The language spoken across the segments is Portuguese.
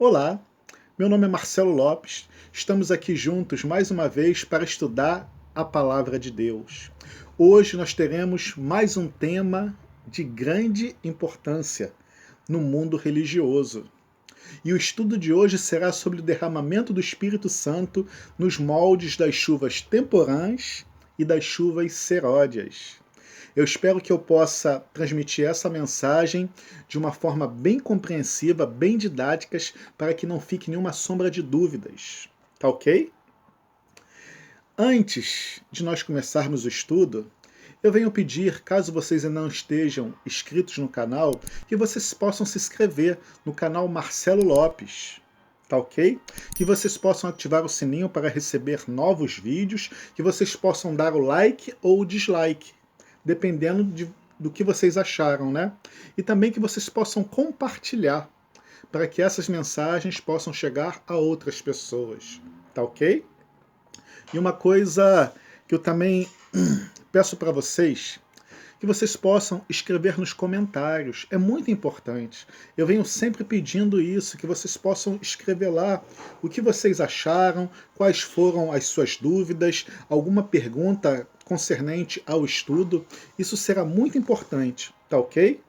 Olá, meu nome é Marcelo Lopes. Estamos aqui juntos mais uma vez para estudar a Palavra de Deus. Hoje nós teremos mais um tema de grande importância no mundo religioso. E o estudo de hoje será sobre o derramamento do Espírito Santo nos moldes das chuvas temporãs e das chuvas seródias. Eu espero que eu possa transmitir essa mensagem de uma forma bem compreensiva, bem didática, para que não fique nenhuma sombra de dúvidas. Tá ok? Antes de nós começarmos o estudo, eu venho pedir, caso vocês ainda não estejam inscritos no canal, que vocês possam se inscrever no canal Marcelo Lopes. Tá ok? Que vocês possam ativar o sininho para receber novos vídeos, que vocês possam dar o like ou o dislike, dependendo do que vocês acharam, né? E também que vocês possam compartilhar, para que essas mensagens possam chegar a outras pessoas, tá ok? E uma coisa que eu também peço para vocês, que vocês possam escrever nos comentários, é muito importante. Eu venho sempre pedindo isso, que vocês possam escrever lá o que vocês acharam, quais foram as suas dúvidas, alguma pergunta concernente ao estudo. Isso será muito importante, tá ok?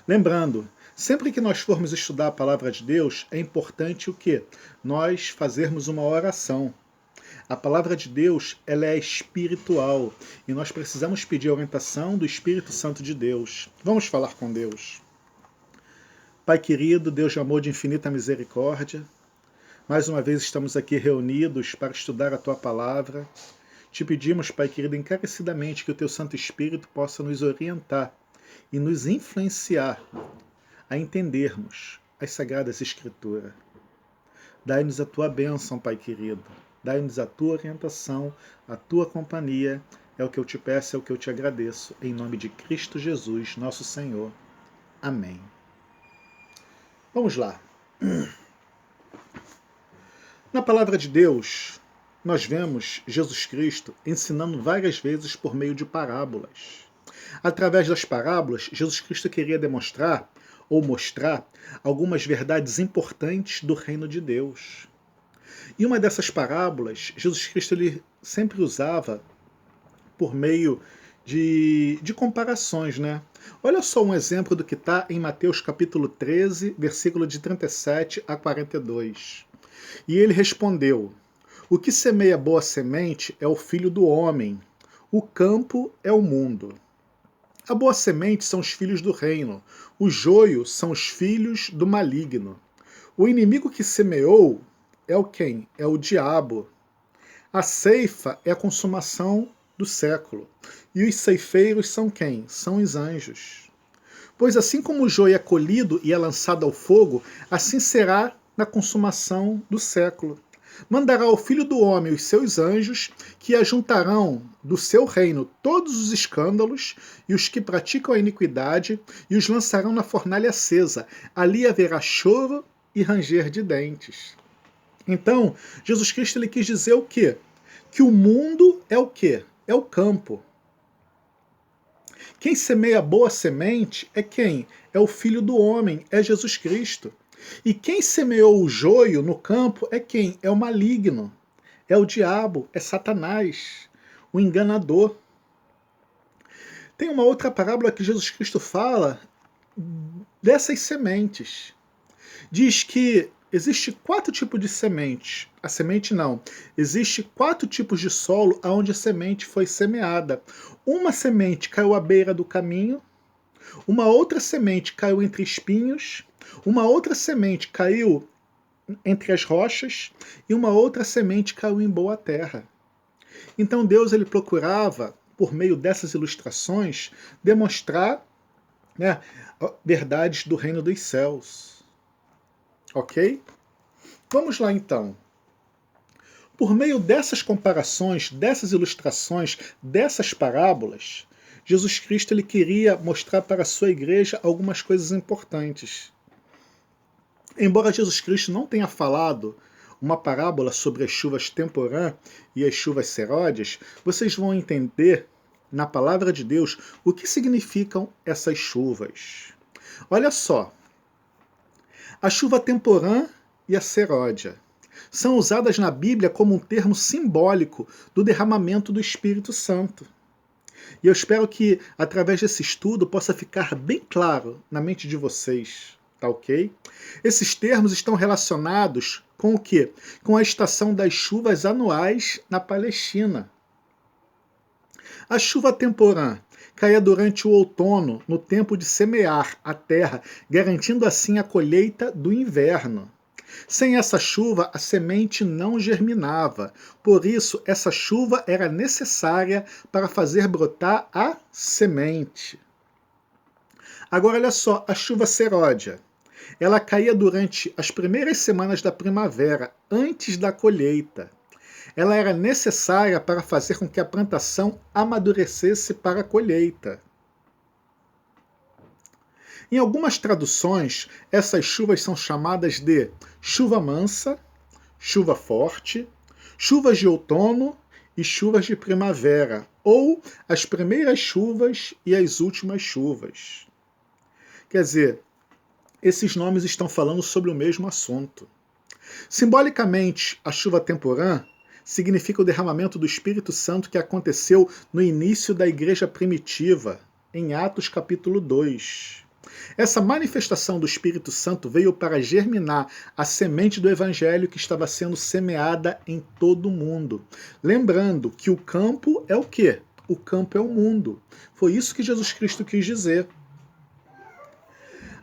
Lembrando, sempre que nós formos estudar a Palavra de Deus, é importante o quê? Nós fazermos uma oração. A palavra de Deus, ela é espiritual e nós precisamos pedir a orientação do Espírito Santo de Deus. Vamos falar com Deus. Pai querido, Deus de amor, de infinita misericórdia, mais uma vez estamos aqui reunidos para estudar a Tua palavra. Te pedimos, Pai querido, encarecidamente que o Teu Santo Espírito possa nos orientar e nos influenciar a entendermos as Sagradas Escrituras. Dai-nos a Tua bênção, Pai querido. Dai-nos a Tua orientação, a Tua companhia. É o que eu te peço, é o que eu te agradeço. Em nome de Cristo Jesus, nosso Senhor. Amém. Vamos lá. Na Palavra de Deus, nós vemos Jesus Cristo ensinando várias vezes por meio de parábolas. Através das parábolas, Jesus Cristo queria demonstrar ou mostrar algumas verdades importantes do reino de Deus. E uma dessas parábolas, Jesus Cristo ele sempre usava por meio de comparações, né? Olha só um exemplo do que está em Mateus capítulo 13, versículo de 37 a 42. E ele respondeu: o que semeia boa semente é o filho do homem, o campo é o mundo. A boa semente são os filhos do reino, o joio são os filhos do maligno. O inimigo que semeou é o quem? É o diabo. A ceifa é a consumação do século. E os ceifeiros são quem? São os anjos. Pois assim como o joio é colhido e é lançado ao fogo, assim será na consumação do século. Mandará ao Filho do Homem os seus anjos, que ajuntarão do seu reino todos os escândalos e os que praticam a iniquidade, e os lançarão na fornalha acesa. Ali haverá choro e ranger de dentes. Então, Jesus Cristo ele quis dizer o quê? Que o mundo é o quê? É o campo. Quem semeia boa semente é quem? É o Filho do Homem, é Jesus Cristo. E quem semeou o joio no campo é quem? É o maligno, é o diabo, é Satanás, o enganador. Tem uma outra parábola que Jesus Cristo fala dessas sementes. Diz que existe 4 tipos de semente. A semente não. Existe 4 tipos de solo onde a semente foi semeada. Uma semente caiu à beira do caminho, uma outra semente caiu entre espinhos, uma outra semente caiu entre as rochas e uma outra semente caiu em boa terra. Então Deus ele procurava, por meio dessas ilustrações, demonstrar, né, verdades do reino dos céus. Ok? Vamos lá então. Por meio dessas comparações, dessas ilustrações, dessas parábolas, Jesus Cristo ele queria mostrar para a sua igreja algumas coisas importantes. Embora Jesus Cristo não tenha falado uma parábola sobre as chuvas temporã e as chuvas seródias, vocês vão entender na palavra de Deus o que significam essas chuvas. Olha só. A chuva temporã e a seródia são usadas na Bíblia como um termo simbólico do derramamento do Espírito Santo. E eu espero que, através desse estudo, possa ficar bem claro na mente de vocês, tá ok? Esses termos estão relacionados com o quê? Com a estação das chuvas anuais na Palestina. A chuva temporã caía durante o outono, no tempo de semear a terra, garantindo assim a colheita do inverno. Sem essa chuva, a semente não germinava. Por isso, essa chuva era necessária para fazer brotar a semente. Agora, olha só, a chuva seródia. Ela caía durante as primeiras semanas da primavera, antes da colheita. Ela era necessária para fazer com que a plantação amadurecesse para a colheita. Em algumas traduções, essas chuvas são chamadas de chuva mansa, chuva forte, chuvas de outono e chuvas de primavera, ou as primeiras chuvas e as últimas chuvas. Quer dizer, esses nomes estão falando sobre o mesmo assunto. Simbolicamente, a chuva temporã significa o derramamento do Espírito Santo que aconteceu no início da igreja primitiva, em Atos capítulo 2. Essa manifestação do Espírito Santo veio para germinar a semente do Evangelho que estava sendo semeada em todo o mundo. Lembrando que o campo é o quê? O campo é o mundo. Foi isso que Jesus Cristo quis dizer.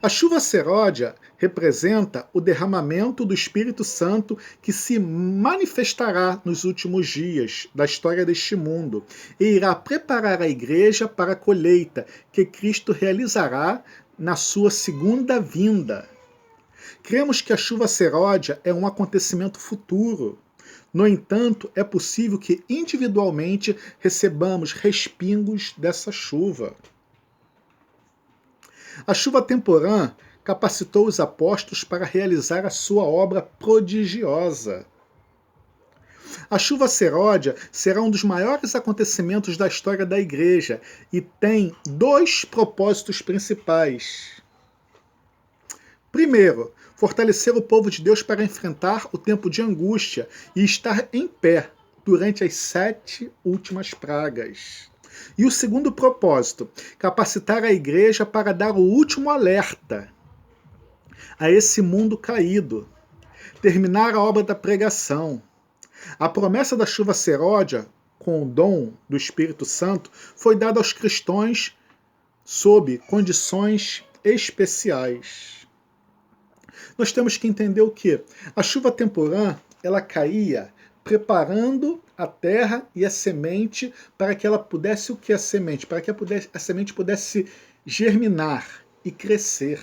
A chuva seródia representa o derramamento do Espírito Santo que se manifestará nos últimos dias da história deste mundo e irá preparar a igreja para a colheita que Cristo realizará na sua segunda vinda. Cremos que a chuva seródia é um acontecimento futuro. No entanto, é possível que individualmente recebamos respingos dessa chuva. A chuva temporã capacitou os apóstolos para realizar a sua obra prodigiosa. A chuva seródia será um dos maiores acontecimentos da história da igreja e tem dois propósitos principais. Primeiro, fortalecer o povo de Deus para enfrentar o tempo de angústia e estar em pé durante as 7 últimas pragas. E o segundo propósito, capacitar a igreja para dar o último alerta a esse mundo caído, terminar a obra da pregação. A promessa da chuva seródia, com o dom do Espírito Santo, foi dada aos cristãos sob condições especiais. Nós temos que entender o que? A chuva temporã, ela caía preparando a terra e a semente para que ela pudesse o que a semente? Para que a semente pudesse germinar e crescer.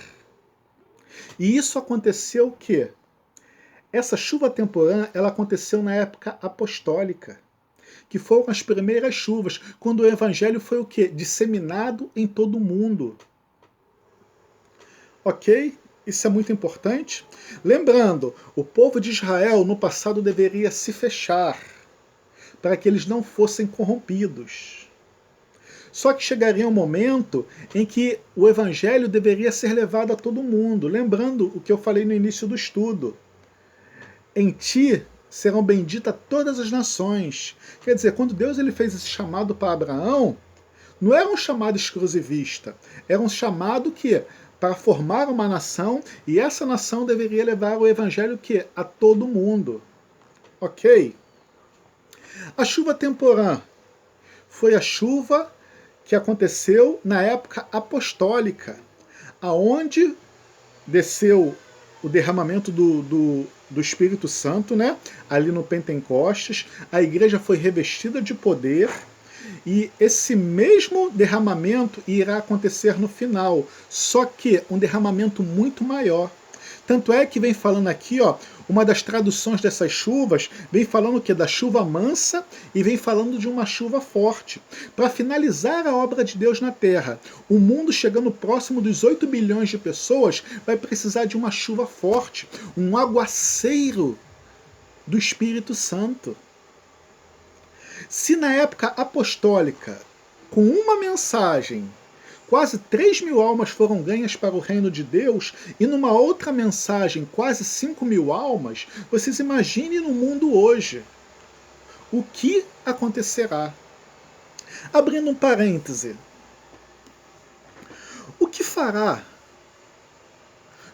E isso aconteceu o quê? Essa chuva temporã, ela aconteceu na época apostólica, que foram as primeiras chuvas, quando o evangelho foi o quê? Disseminado em todo o mundo. Ok? Isso é muito importante. Lembrando, o povo de Israel no passado deveria se fechar para que eles não fossem corrompidos. Só que chegaria um momento em que o evangelho deveria ser levado a todo mundo. Lembrando o que eu falei no início do estudo. Em ti serão benditas todas as nações. Quer dizer, quando Deus ele fez esse chamado para Abraão, não era um chamado exclusivista. Era um chamado que para formar uma nação, e essa nação deveria levar o evangelho que a todo mundo. Ok? A chuva temporã foi a chuva que aconteceu na época apostólica, aonde desceu o derramamento do Espírito Santo, né? Ali no Pentecostes, a igreja foi revestida de poder, e esse mesmo derramamento irá acontecer no final, só que um derramamento muito maior. Tanto é que vem falando aqui, ó, uma das traduções dessas chuvas, vem falando que da chuva mansa e vem falando de uma chuva forte. Para finalizar a obra de Deus na Terra, o mundo chegando próximo dos 8 bilhões de pessoas vai precisar de uma chuva forte, um aguaceiro do Espírito Santo. Se na época apostólica, com uma mensagem, quase 3.000 almas foram ganhas para o reino de Deus, e numa outra mensagem, quase 5.000 almas, vocês imaginem no mundo hoje o que acontecerá. Abrindo um parêntese, o que fará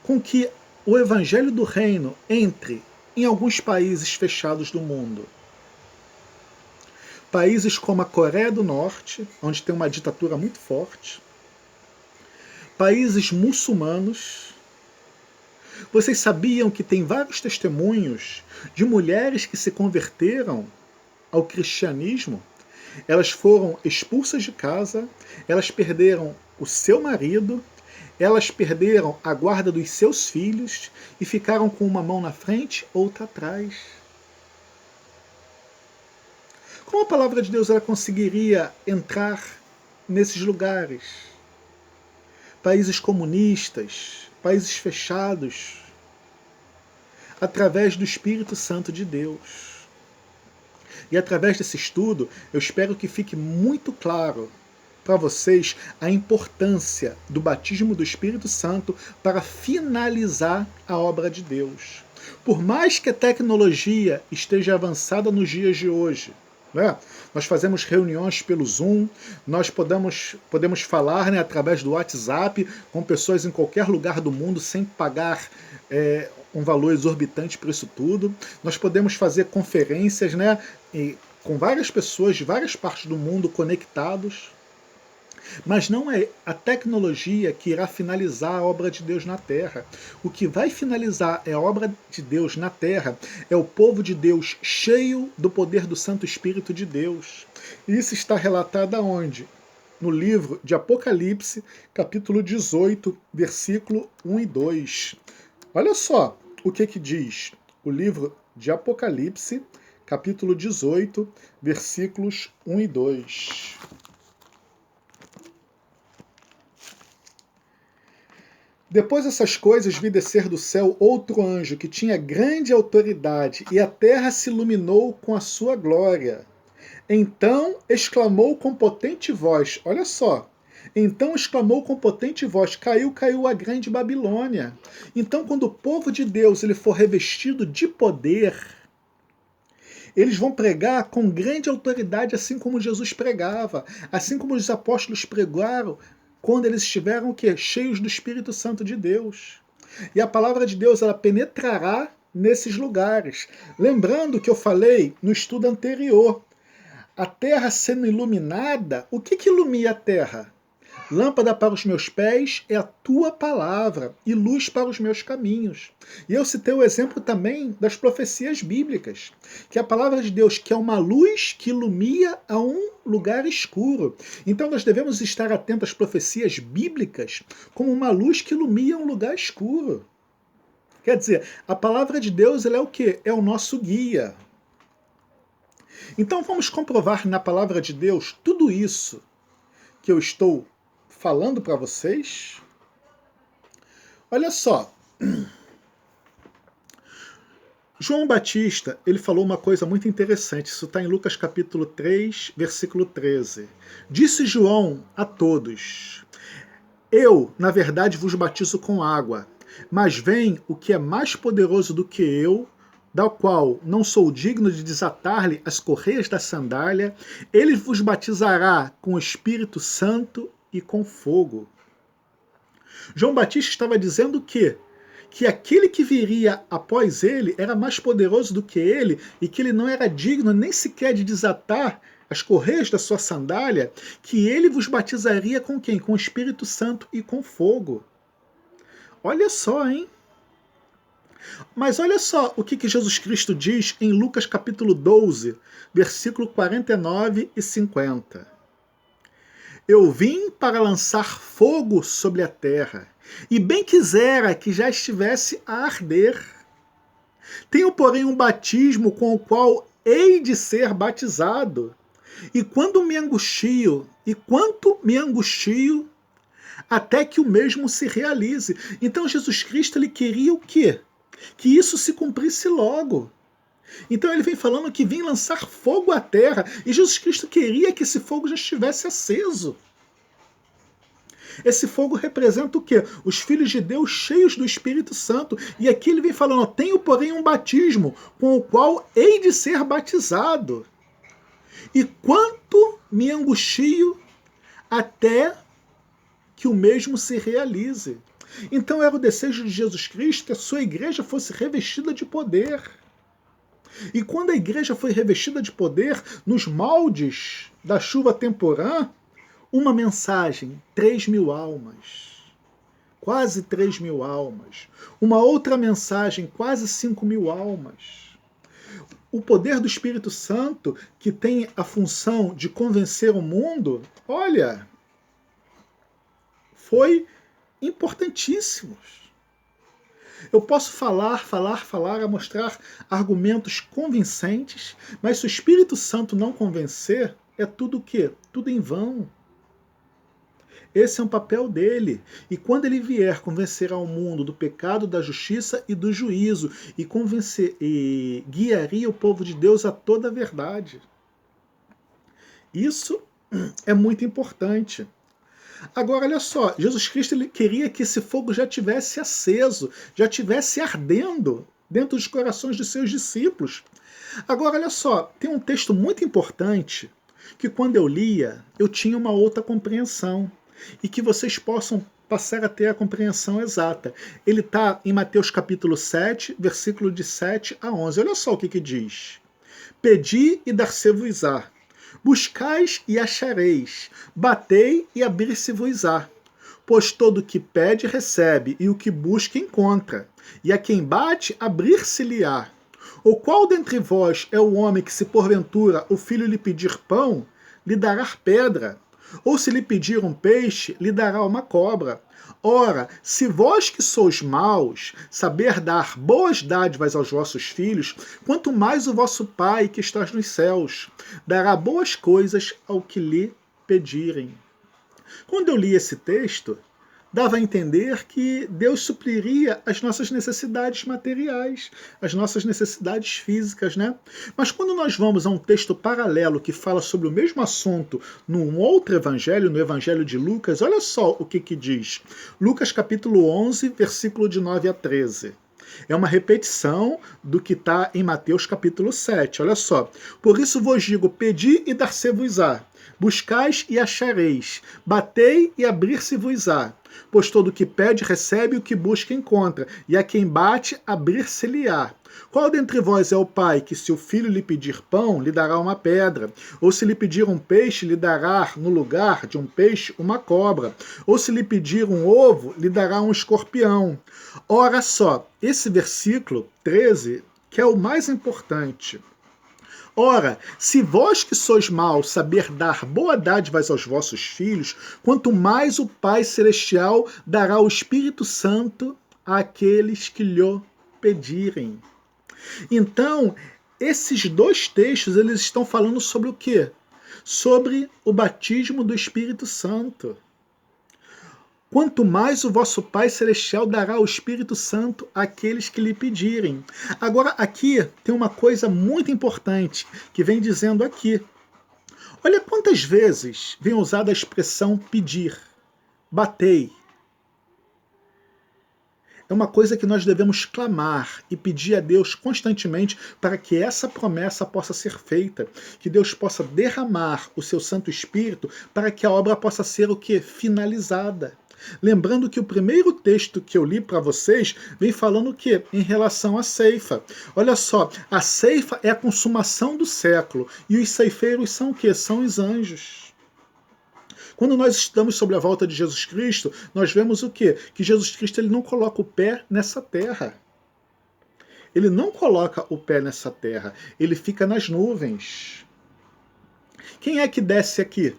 com que o evangelho do reino entre em alguns países fechados do mundo? Países como a Coreia do Norte, onde tem uma ditadura muito forte, países muçulmanos. Vocês sabiam que tem vários testemunhos de mulheres que se converteram ao cristianismo? Elas foram expulsas de casa, elas perderam o seu marido, elas perderam a guarda dos seus filhos e ficaram com uma mão na frente, outra atrás. Como a palavra de Deus ela conseguiria entrar nesses lugares? Países comunistas, países fechados, através do Espírito Santo de Deus. E através desse estudo, eu espero que fique muito claro para vocês a importância do batismo do Espírito Santo para finalizar a obra de Deus. Por mais que a tecnologia esteja avançada nos dias de hoje, né? Nós fazemos reuniões pelo Zoom, nós podemos falar, né, através do WhatsApp com pessoas em qualquer lugar do mundo sem pagar um valor exorbitante por isso tudo. Nós podemos fazer conferências, né, com várias pessoas de várias partes do mundo conectados. Mas não é a tecnologia que irá finalizar a obra de Deus na Terra. O que vai finalizar a obra de Deus na Terra é o povo de Deus cheio do poder do Santo Espírito de Deus. E isso está relatado aonde? No livro de Apocalipse, capítulo 18, versículo 1 e 2. Olha só o que diz o livro de Apocalipse, capítulo 18, versículos 1 e 2. Depois dessas coisas vi descer do céu outro anjo que tinha grande autoridade, e a terra se iluminou com a sua glória. Então exclamou com potente voz, olha só, então exclamou com potente voz, caiu a grande Babilônia. Então quando o povo de Deus ele for revestido de poder, eles vão pregar com grande autoridade, assim como Jesus pregava, assim como os apóstolos pregaram, quando eles estiveram o quê? Cheios do Espírito Santo de Deus. E a palavra de Deus ela penetrará nesses lugares. Lembrando que eu falei no estudo anterior, a terra sendo iluminada, o que ilumina a terra? Lâmpada para os meus pés é a tua palavra e luz para os meus caminhos. E eu citei o exemplo também das profecias bíblicas, que a palavra de Deus que é uma luz que ilumina a um lugar escuro. Então nós devemos estar atentos às profecias bíblicas como uma luz que ilumina um lugar escuro. Quer dizer, a palavra de Deus ela é o quê? É o nosso guia. Então vamos comprovar na palavra de Deus tudo isso que eu estou falando para vocês. Olha só. João Batista, ele falou uma coisa muito interessante. Isso está em Lucas capítulo 3, versículo 13. Disse João a todos: eu, na verdade, vos batizo com água, mas vem o que é mais poderoso do que eu, da qual não sou digno de desatar-lhe as correias da sandália. Ele vos batizará com o Espírito Santo e com fogo. João Batista estava dizendo que aquele que viria após ele era mais poderoso do que ele e que ele não era digno nem sequer de desatar as correias da sua sandália, que ele vos batizaria com quem? Com o Espírito Santo e com fogo. Olha só, hein? Mas olha só o que Jesus Cristo diz em Lucas capítulo 12, versículo 49 e 50. Eu vim para lançar fogo sobre a terra, e bem quisera que já estivesse a arder. Tenho, porém, um batismo com o qual hei de ser batizado, e quanto me angustio, até que o mesmo se realize. Então Jesus Cristo ele queria o quê? Que isso se cumprisse logo. Então ele vem falando que vem lançar fogo à terra, e Jesus Cristo queria que esse fogo já estivesse aceso. Esse fogo representa o quê? Os filhos de Deus cheios do Espírito Santo. E aqui ele vem falando, ó, tenho, porém, um batismo com o qual hei de ser batizado. E quanto me angustio até que o mesmo se realize. Então era o desejo de Jesus Cristo que a sua igreja fosse revestida de poder. E quando a igreja foi revestida de poder, nos moldes da chuva temporã, uma mensagem, 3.000 almas. Quase 3.000 almas. Uma outra mensagem, quase 5.000 almas. O poder do Espírito Santo, que tem a função de convencer o mundo, olha, foi importantíssimo. Eu posso falar, mostrar argumentos convincentes, mas se o Espírito Santo não convencer, é tudo o quê? Tudo em vão. Esse é um papel dele. E quando ele vier convencer ao mundo do pecado, da justiça e do juízo, e guiaria o povo de Deus a toda a verdade. Isso é muito importante. Agora, olha só, Jesus Cristo ele queria que esse fogo já tivesse aceso, já tivesse ardendo dentro dos corações de seus discípulos. Agora, olha só, tem um texto muito importante que quando eu lia, eu tinha uma outra compreensão e que vocês possam passar a ter a compreensão exata. Ele está em Mateus capítulo 7, versículo de 7 a 11. Olha só o que diz. Pedi e dar-se-vos-á. Buscais e achareis, batei e abrir-se-vos-á. Pois todo o que pede recebe, e o que busca encontra, e a quem bate abrir-se-lhe-á. Ou qual dentre vós é o homem que, se porventura o filho lhe pedir pão, lhe dará pedra? Ou se lhe pedir um peixe, lhe dará uma cobra? Ora, se vós que sois maus, saber dar boas dádivas aos vossos filhos, quanto mais o vosso Pai que estás nos céus dará boas coisas ao que lhe pedirem. Quando eu li esse texto, dava a entender que Deus supriria as nossas necessidades materiais, as nossas necessidades físicas, né? Mas quando nós vamos a um texto paralelo que fala sobre o mesmo assunto num outro evangelho, no evangelho de Lucas, olha só o que diz. Lucas capítulo 11, versículo de 9 a 13. É uma repetição do que está em Mateus capítulo 7. Olha só. Por isso vos digo, pedi e dar-se-vos-á. Buscais e achareis. Batei e abrir-se-vos-á. Pois todo o que pede recebe, o que busca encontra. E a quem bate, abrir-se-lhe-á. Qual dentre vós é o pai que, se o filho lhe pedir pão, lhe dará uma pedra? Ou se lhe pedir um peixe, lhe dará, no lugar de um peixe, uma cobra? Ou se lhe pedir um ovo, lhe dará um escorpião? Ora só, esse versículo 13, que é o mais importante. Ora, se vós que sois maus saber dar boa dádivas aos vossos filhos, quanto mais o Pai Celestial dará o Espírito Santo àqueles que lhe pedirem. Então, esses dois textos, eles estão falando sobre o quê? Sobre o batismo do Espírito Santo. Quanto mais o vosso Pai Celestial dará o Espírito Santo àqueles que lhe pedirem. Agora, aqui tem uma coisa muito importante que vem dizendo aqui. Olha quantas vezes vem usada a expressão pedir, batei. É uma coisa que nós devemos clamar e pedir a Deus constantemente para que essa promessa possa ser feita, que Deus possa derramar o seu Santo Espírito para que a obra possa ser o que? Finalizada. Lembrando que o primeiro texto que eu li para vocês vem falando o quê? Em relação à ceifa. Olha só, a ceifa é a consumação do século e os ceifeiros são o quê? São os anjos. Quando nós estudamos sobre a volta de Jesus Cristo, nós vemos o quê? Que Jesus Cristo ele não coloca o pé nessa terra. Ele não coloca o pé nessa terra, ele fica nas nuvens. Quem é que desce aqui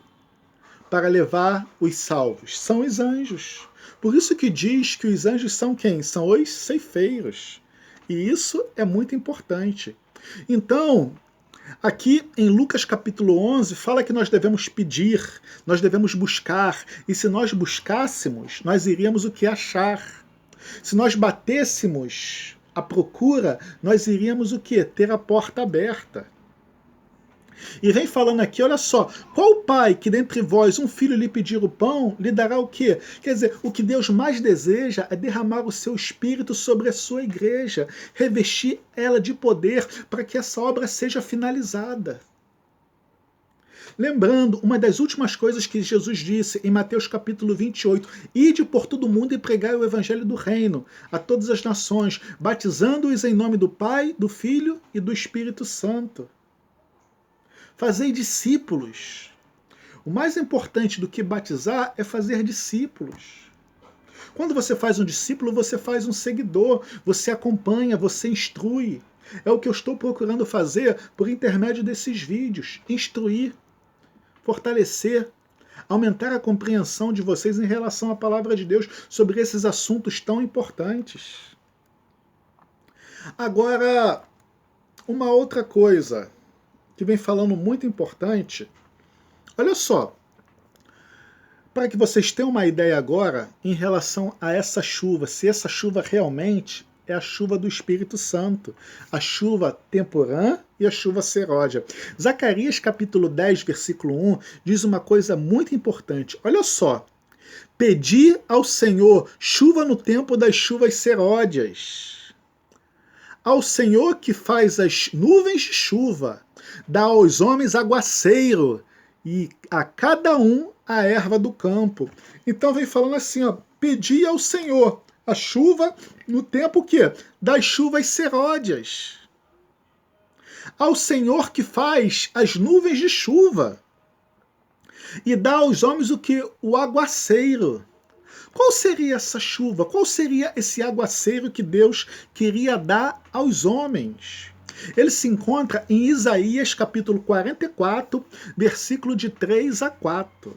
para levar os salvos? São os anjos. Por isso que diz que os anjos são quem? São os ceifeiros. E isso é muito importante. Então, aqui em Lucas capítulo 11, fala que nós devemos pedir, nós devemos buscar, e se nós buscássemos, nós iríamos o que? Achar. Se nós batêssemos a procura, nós iríamos o que? Ter a porta aberta. E vem falando aqui, olha só, qual pai que dentre vós um filho lhe pedir o pão, lhe dará o quê? Quer dizer, o que Deus mais deseja é derramar o seu espírito sobre a sua igreja, revestir ela de poder para que essa obra seja finalizada. Lembrando, uma das últimas coisas que Jesus disse em Mateus capítulo 28, ide por todo mundo e pregai o evangelho do reino a todas as nações, batizando-os em nome do Pai, do Filho e do Espírito Santo. Fazei discípulos. O mais importante do que batizar é fazer discípulos. Quando você faz um discípulo, você faz um seguidor, você acompanha, você instrui. É o que eu estou procurando fazer por intermédio desses vídeos, instruir, fortalecer, aumentar a compreensão de vocês em relação à palavra de Deus sobre esses assuntos tão importantes. Agora, uma outra coisa que vem falando muito importante, olha só, para que vocês tenham uma ideia agora em relação a essa chuva, se essa chuva realmente é a chuva do Espírito Santo, a chuva temporã e a chuva seródia. Zacarias capítulo 10, versículo 1, diz uma coisa muito importante. Olha só, pedi ao Senhor chuva no tempo das chuvas seródias. Ao Senhor que faz as nuvens de chuva, dá aos homens aguaceiro, e a cada um a erva do campo. Então vem falando assim, ó, pedi ao Senhor a chuva no tempo que? Das chuvas seródias. Ao Senhor que faz as nuvens de chuva e dá aos homens o que? O aguaceiro. Qual seria essa chuva? Qual seria esse aguaceiro que Deus queria dar aos homens? Ele se encontra em Isaías capítulo 44, versículo de 3 a 4.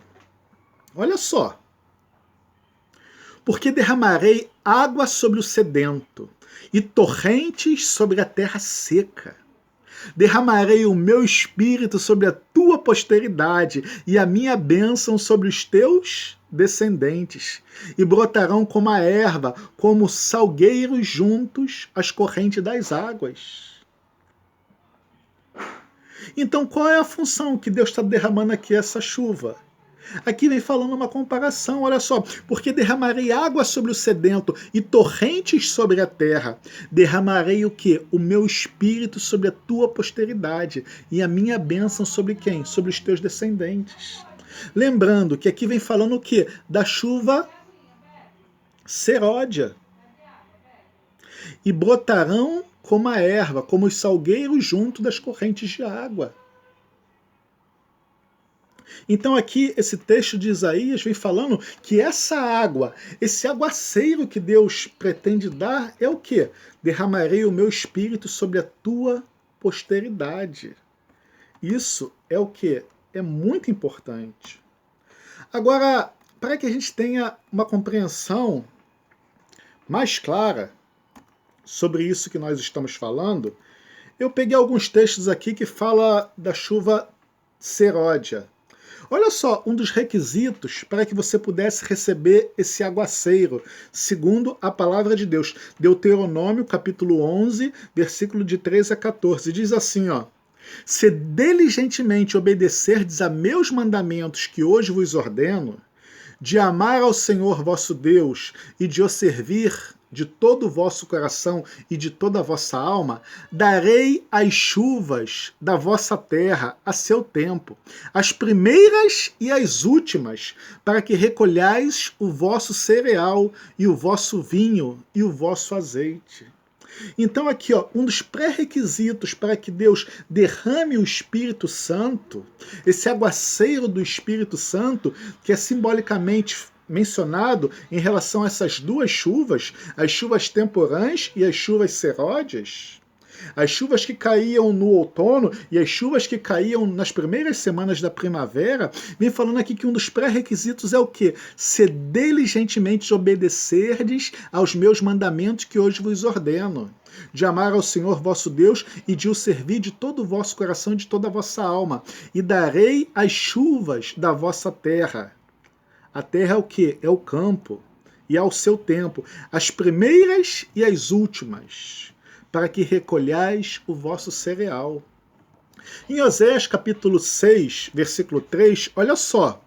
Olha só. Porque derramarei água sobre o sedento e torrentes sobre a terra seca. Derramarei o meu espírito sobre a tua posteridade e a minha bênção sobre os teus descendentes. E brotarão como a erva, como salgueiros juntos às correntes das águas. Então, qual é a função que Deus está derramando aqui essa chuva? Aqui vem falando uma comparação, olha só. Porque derramarei água sobre o sedento e torrentes sobre a terra. Derramarei o quê? O meu espírito sobre a tua posteridade e a minha bênção sobre quem? Sobre os teus descendentes. Lembrando que aqui vem falando o quê? Da chuva seródia. E brotarão como a erva, como os salgueiros junto das correntes de água. Então aqui esse texto de Isaías vem falando que essa água, esse aguaceiro que Deus pretende dar é o quê? Derramarei o meu espírito sobre a tua posteridade. Isso é o quê? É muito importante. Agora, para que a gente tenha uma compreensão mais clara sobre isso que nós estamos falando, eu peguei alguns textos aqui que falam da chuva seródia. Olha só, um dos requisitos para que você pudesse receber esse aguaceiro, segundo a palavra de Deus. Deuteronômio, capítulo 11, versículo de 13 a 14. Diz assim, ó. Se diligentemente obedecerdes a meus mandamentos que hoje vos ordeno, de amar ao Senhor vosso Deus e de o servir de todo o vosso coração e de toda a vossa alma, darei as chuvas da vossa terra a seu tempo, as primeiras e as últimas, para que recolhais o vosso cereal e o vosso vinho e o vosso azeite. Então aqui, ó, um dos pré-requisitos para que Deus derrame o Espírito Santo, esse aguaceiro do Espírito Santo, que é simbolicamente mencionado em relação a essas duas chuvas, as chuvas temporãs e as chuvas seródias, as chuvas que caíam no outono e as chuvas que caíam nas primeiras semanas da primavera, vem falando aqui que um dos pré-requisitos é o quê? Se diligentemente obedecerdes aos meus mandamentos que hoje vos ordeno, de amar ao Senhor vosso Deus e de o servir de todo o vosso coração e de toda a vossa alma, e darei as chuvas da vossa terra. A terra é o quê? É o campo, e ao seu tempo, as primeiras e as últimas, para que recolhais o vosso cereal. Em Oséias capítulo 6, versículo 3, olha só.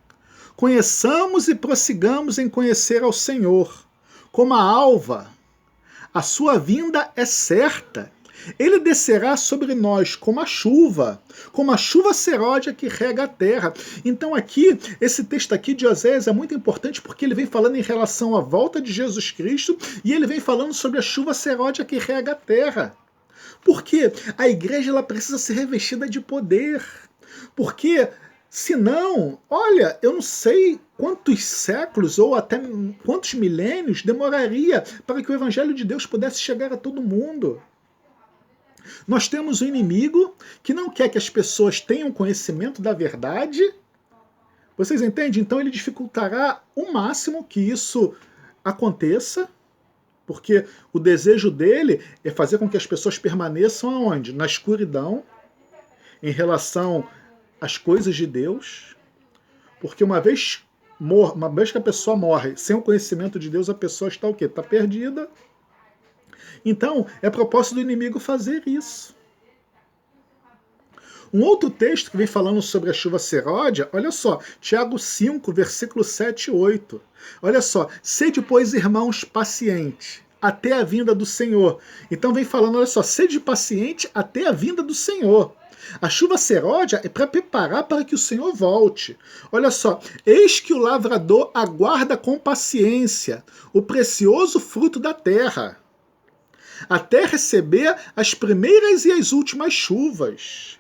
Conheçamos e prossigamos em conhecer ao Senhor. Como a alva, a sua vinda é certa. Ele descerá sobre nós como a chuva seródia que rega a terra. Então aqui, esse texto aqui de Oséias é muito importante porque ele vem falando em relação à volta de Jesus Cristo e ele vem falando sobre a chuva seródia que rega a terra. Porque a igreja ela precisa ser revestida de poder. Porque senão, olha, eu não sei quantos séculos ou até quantos milênios demoraria para que o evangelho de Deus pudesse chegar a todo mundo. Nós temos um inimigo que não quer que as pessoas tenham conhecimento da verdade. Vocês entendem? Então ele dificultará o máximo que isso aconteça, porque o desejo dele é fazer com que as pessoas permaneçam aonde? Na escuridão, em relação às coisas de Deus. Porque uma vez que a pessoa morre sem o conhecimento de Deus, a pessoa está o quê? Está perdida. Então, é propósito do inimigo fazer isso. Um outro texto que vem falando sobre a chuva seródia, olha só, Tiago 5, versículo 7 e 8. Olha só, sede, pois, irmãos, paciente, até a vinda do Senhor. Então vem falando, olha só, sede paciente até a vinda do Senhor. A chuva seródia é para preparar para que o Senhor volte. Olha só, eis que o lavrador aguarda com paciência o precioso fruto da terra, até receber as primeiras e as últimas chuvas.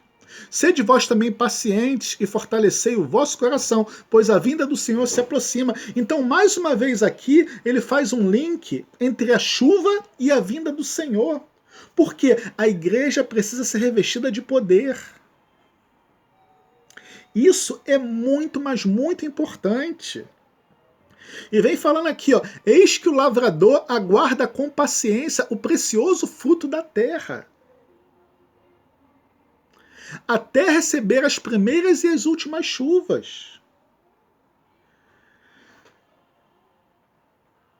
Sede vós também pacientes e fortalecei o vosso coração, pois a vinda do Senhor se aproxima. Então, mais uma vez aqui, ele faz um link entre a chuva e a vinda do Senhor. Porque a igreja precisa ser revestida de poder. Isso é muito, mas muito importante. E vem falando aqui, ó, eis que o lavrador aguarda com paciência o precioso fruto da terra, até receber as primeiras e as últimas chuvas.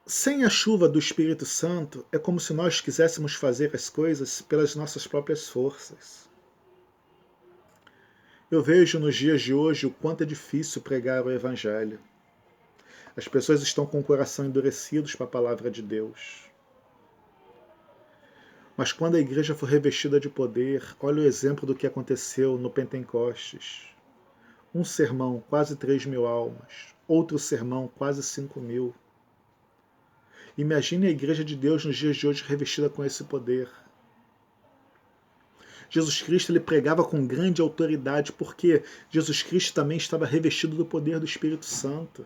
Sem a chuva do Espírito Santo, é como se nós quiséssemos fazer as coisas pelas nossas próprias forças. Eu vejo nos dias de hoje o quanto é difícil pregar o Evangelho. As pessoas estão com o coração endurecidos para a palavra de Deus. Mas quando a igreja for revestida de poder, olha o exemplo do que aconteceu no Pentecostes. Um sermão, quase 3.000 almas. Outro sermão, quase 5.000. Imagine a igreja de Deus nos dias de hoje revestida com esse poder. Jesus Cristo ele pregava com grande autoridade, porque Jesus Cristo também estava revestido do poder do Espírito Santo.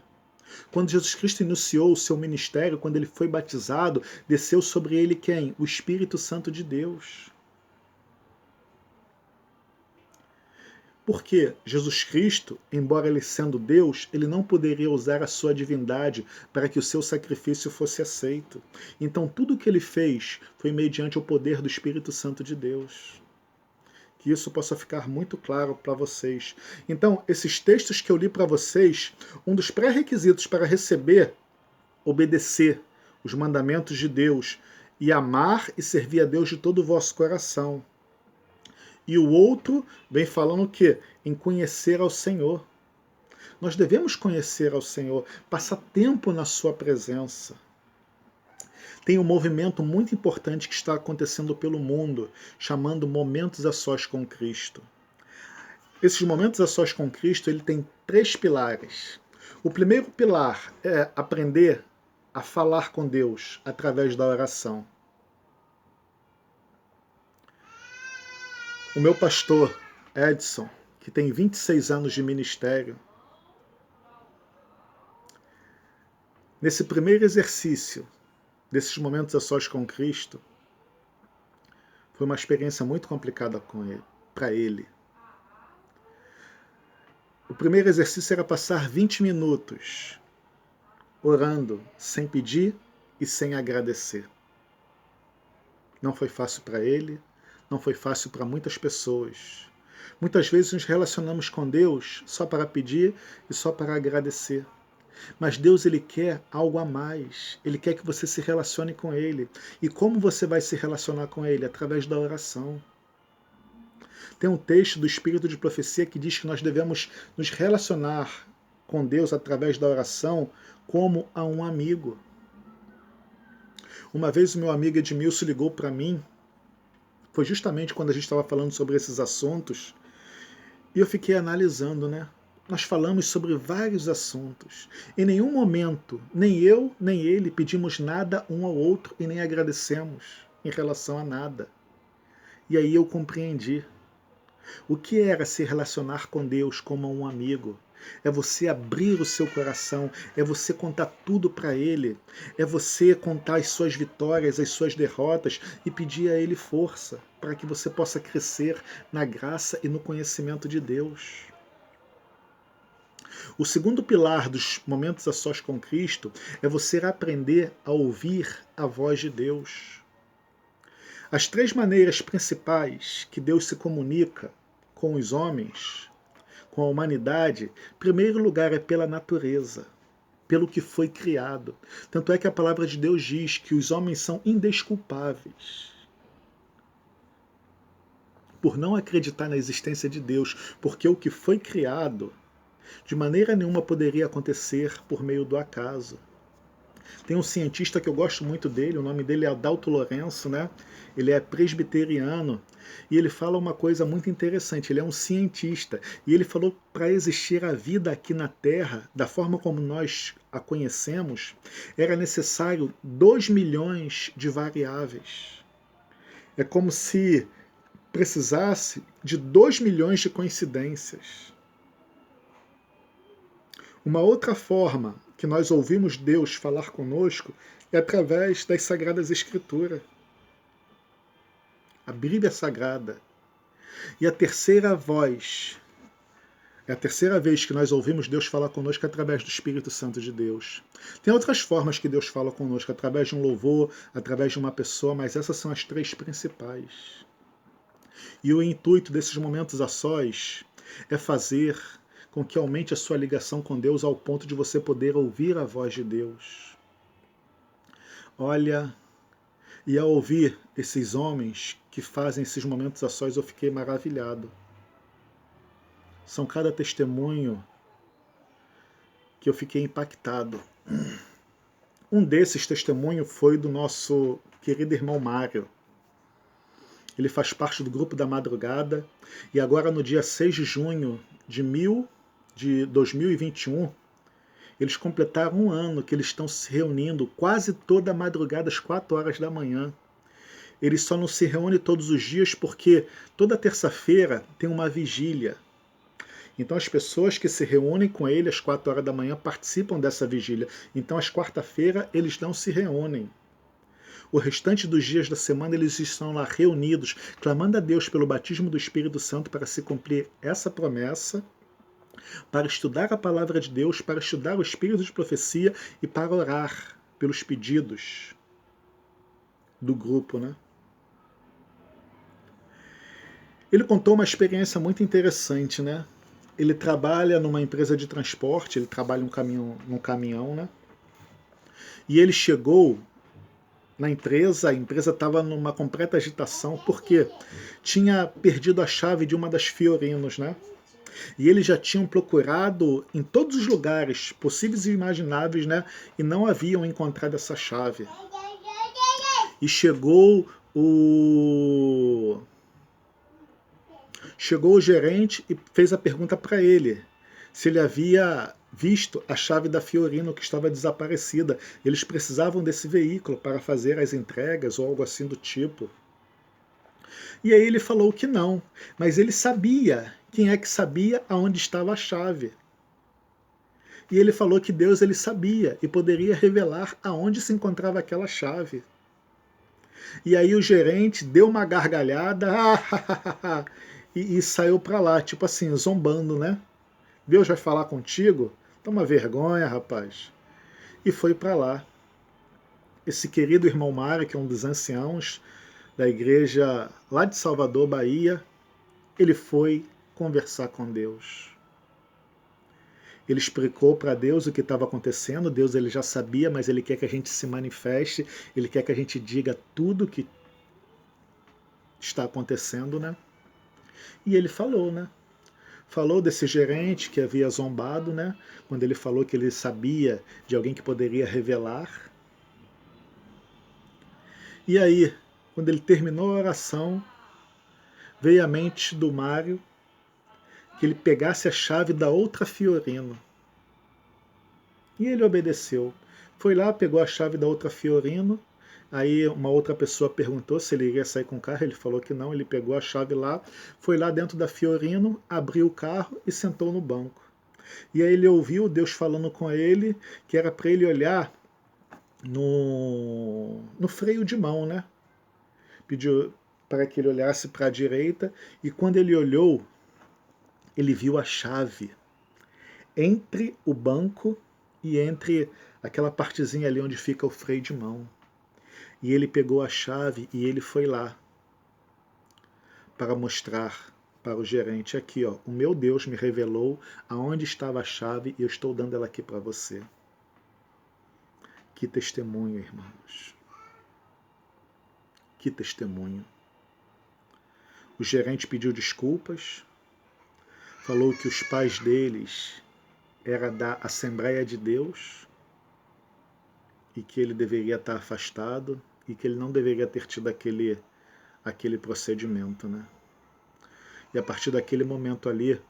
Quando Jesus Cristo iniciou o seu ministério, quando ele foi batizado, desceu sobre ele quem? O Espírito Santo de Deus. Porque Jesus Cristo, embora ele sendo Deus, ele não poderia usar a sua divindade para que o seu sacrifício fosse aceito. Então tudo o que ele fez foi mediante o poder do Espírito Santo de Deus. Que isso possa ficar muito claro para vocês. Então, esses textos que eu li para vocês, um dos pré-requisitos para receber, obedecer os mandamentos de Deus e amar e servir a Deus de todo o vosso coração. E o outro vem falando o quê? Em conhecer ao Senhor. Nós devemos conhecer ao Senhor, passar tempo na sua presença. Tem um movimento muito importante que está acontecendo pelo mundo, chamando Momentos a Sós com Cristo. Esses Momentos a Sós com Cristo, ele tem 3 pilares. O primeiro pilar é aprender a falar com Deus através da oração. O meu pastor, Edson, que tem 26 anos de ministério, nesse primeiro exercício, desses Momentos a Sós com Cristo, foi uma experiência muito complicada para ele. O primeiro exercício era passar 20 minutos orando, sem pedir e sem agradecer. Não foi fácil para ele, não foi fácil para muitas pessoas. Muitas vezes nos relacionamos com Deus só para pedir e só para agradecer. Mas Deus ele quer algo a mais. Ele quer que você se relacione com Ele. E como você vai se relacionar com Ele? Através da oração. Tem um texto do Espírito de Profecia que diz que nós devemos nos relacionar com Deus através da oração como a um amigo. Uma vez o meu amigo Edmilson ligou para mim, foi justamente quando a gente estava falando sobre esses assuntos, e eu fiquei analisando, né? Nós falamos sobre vários assuntos. Em nenhum momento, nem eu, nem ele, pedimos nada um ao outro e nem agradecemos em relação a nada. E aí eu compreendi. O que era se relacionar com Deus como um amigo? É você abrir o seu coração, é você contar tudo para Ele, é você contar as suas vitórias, as suas derrotas e pedir a Ele força para que você possa crescer na graça e no conhecimento de Deus. O segundo pilar dos momentos a sós com Cristo é você aprender a ouvir a voz de Deus. As três maneiras principais que Deus se comunica com os homens, com a humanidade, em primeiro lugar é pela natureza, pelo que foi criado. Tanto é que a palavra de Deus diz que os homens são indesculpáveis por não acreditar na existência de Deus, porque o que foi criado de maneira nenhuma poderia acontecer por meio do acaso. Tem um cientista que eu gosto muito dele, o nome dele é Adalto Lourenço, né? Ele é presbiteriano e ele fala uma coisa muito interessante. Ele é um cientista e ele falou para existir a vida aqui na Terra, da forma como nós a conhecemos, era necessário 2 milhões de variáveis. É como se precisasse de 2 milhões de coincidências. Uma outra forma que nós ouvimos Deus falar conosco é através das Sagradas Escrituras. A Bíblia Sagrada. E a terceira voz, é a terceira vez que nós ouvimos Deus falar conosco através do Espírito Santo de Deus. Tem outras formas que Deus fala conosco, através de um louvor, através de uma pessoa, mas essas são as três principais. E o intuito desses momentos a sós é fazer com que aumente a sua ligação com Deus ao ponto de você poder ouvir a voz de Deus. Olha, e ao ouvir esses homens que fazem esses momentos a sós, eu fiquei maravilhado. São cada testemunho que eu fiquei impactado. Um desses testemunhos foi do nosso querido irmão Mário. Ele faz parte do grupo da madrugada e agora no dia 6 de junho de 2021, eles completaram um ano que eles estão se reunindo quase toda a madrugada às 4 horas da manhã. Eles só não se reúnem todos os dias porque toda terça-feira tem uma vigília. Então as pessoas que se reúnem com ele às 4 horas da manhã participam dessa vigília. Então às quarta-feira eles não se reúnem. O restante dos dias da semana eles estão lá reunidos, clamando a Deus pelo batismo do Espírito Santo para se cumprir essa promessa, para estudar a palavra de Deus, para estudar o Espírito de profecia e para orar pelos pedidos do grupo, né? Ele contou uma experiência muito interessante, né? Ele trabalha numa empresa de transporte, ele trabalha num caminhão, né? E ele chegou na empresa, a empresa estava numa completa agitação, porque tinha perdido a chave de uma das Fiorinos, né? E eles já tinham procurado em todos os lugares possíveis e imagináveis, né? E não haviam encontrado essa chave. E chegou o gerente e fez a pergunta para ele se ele havia visto a chave da Fiorino que estava desaparecida. Eles precisavam desse veículo para fazer as entregas ou algo assim do tipo. E aí ele falou que não, mas ele sabia. Quem é que sabia aonde estava a chave? E ele falou que Deus ele sabia e poderia revelar aonde se encontrava aquela chave. E aí o gerente deu uma gargalhada e saiu para lá, tipo assim, zombando, né? Deus vai falar contigo? Toma vergonha, rapaz. E foi para lá. Esse querido irmão Mário, que é um dos anciãos da igreja lá de Salvador, Bahia, ele foi conversar com Deus. Ele explicou para Deus o que estava acontecendo. Deus ele já sabia, mas ele quer que a gente se manifeste, ele quer que a gente diga tudo o que está acontecendo, né? E ele falou, né? Falou desse gerente que havia zombado, né? Quando ele falou que ele sabia de alguém que poderia revelar. E aí, quando ele terminou a oração, veio à mente do Mário que ele pegasse a chave da outra Fiorino. E ele obedeceu. Foi lá, pegou a chave da outra Fiorino. Aí uma outra pessoa perguntou se ele iria sair com o carro. Ele falou que não. Ele pegou a chave lá, foi lá dentro da Fiorino, abriu o carro e sentou no banco. E aí ele ouviu Deus falando com ele que era para ele olhar no freio de mão, né? Pediu para que ele olhasse para a direita, e quando ele olhou, ele viu a chave entre o banco e entre aquela partezinha ali onde fica o freio de mão. E ele pegou a chave e ele foi lá para mostrar para o gerente: aqui, ó, o meu Deus me revelou aonde estava a chave e eu estou dando ela aqui para você. Que testemunho, irmãos. Que testemunho. O gerente pediu desculpas, falou que os pais deles eram da Assembleia de Deus e que ele deveria estar afastado e que ele não deveria ter tido aquele procedimento, né? E a partir daquele momento ali,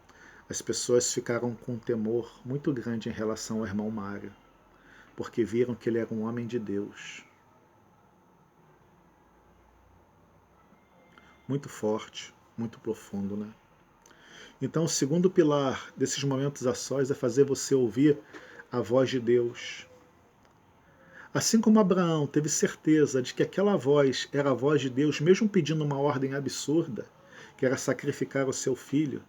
as pessoas ficaram com um temor muito grande em relação ao irmão Mário, porque viram que ele era um homem de Deus. Muito forte, muito profundo, né? Então, o segundo pilar desses momentos a sós é fazer você ouvir a voz de Deus. Assim como Abraão teve certeza de que aquela voz era a voz de Deus, mesmo pedindo uma ordem absurda, que era sacrificar o seu filho,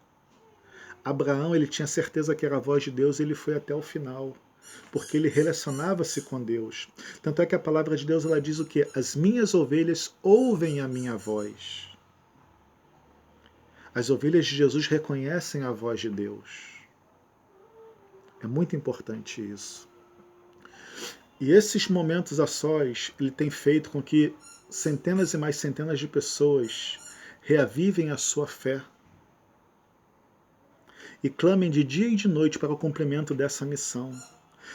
Abraão ele tinha certeza que era a voz de Deus e ele foi até o final, porque ele relacionava-se com Deus. Tanto é que a palavra de Deus ela diz o quê? As minhas ovelhas ouvem a minha voz. As ovelhas de Jesus reconhecem a voz de Deus. É muito importante isso. E esses momentos a sós, ele tem feito com que centenas e mais centenas de pessoas reavivem a sua fé e clamem de dia e de noite para o cumprimento dessa missão.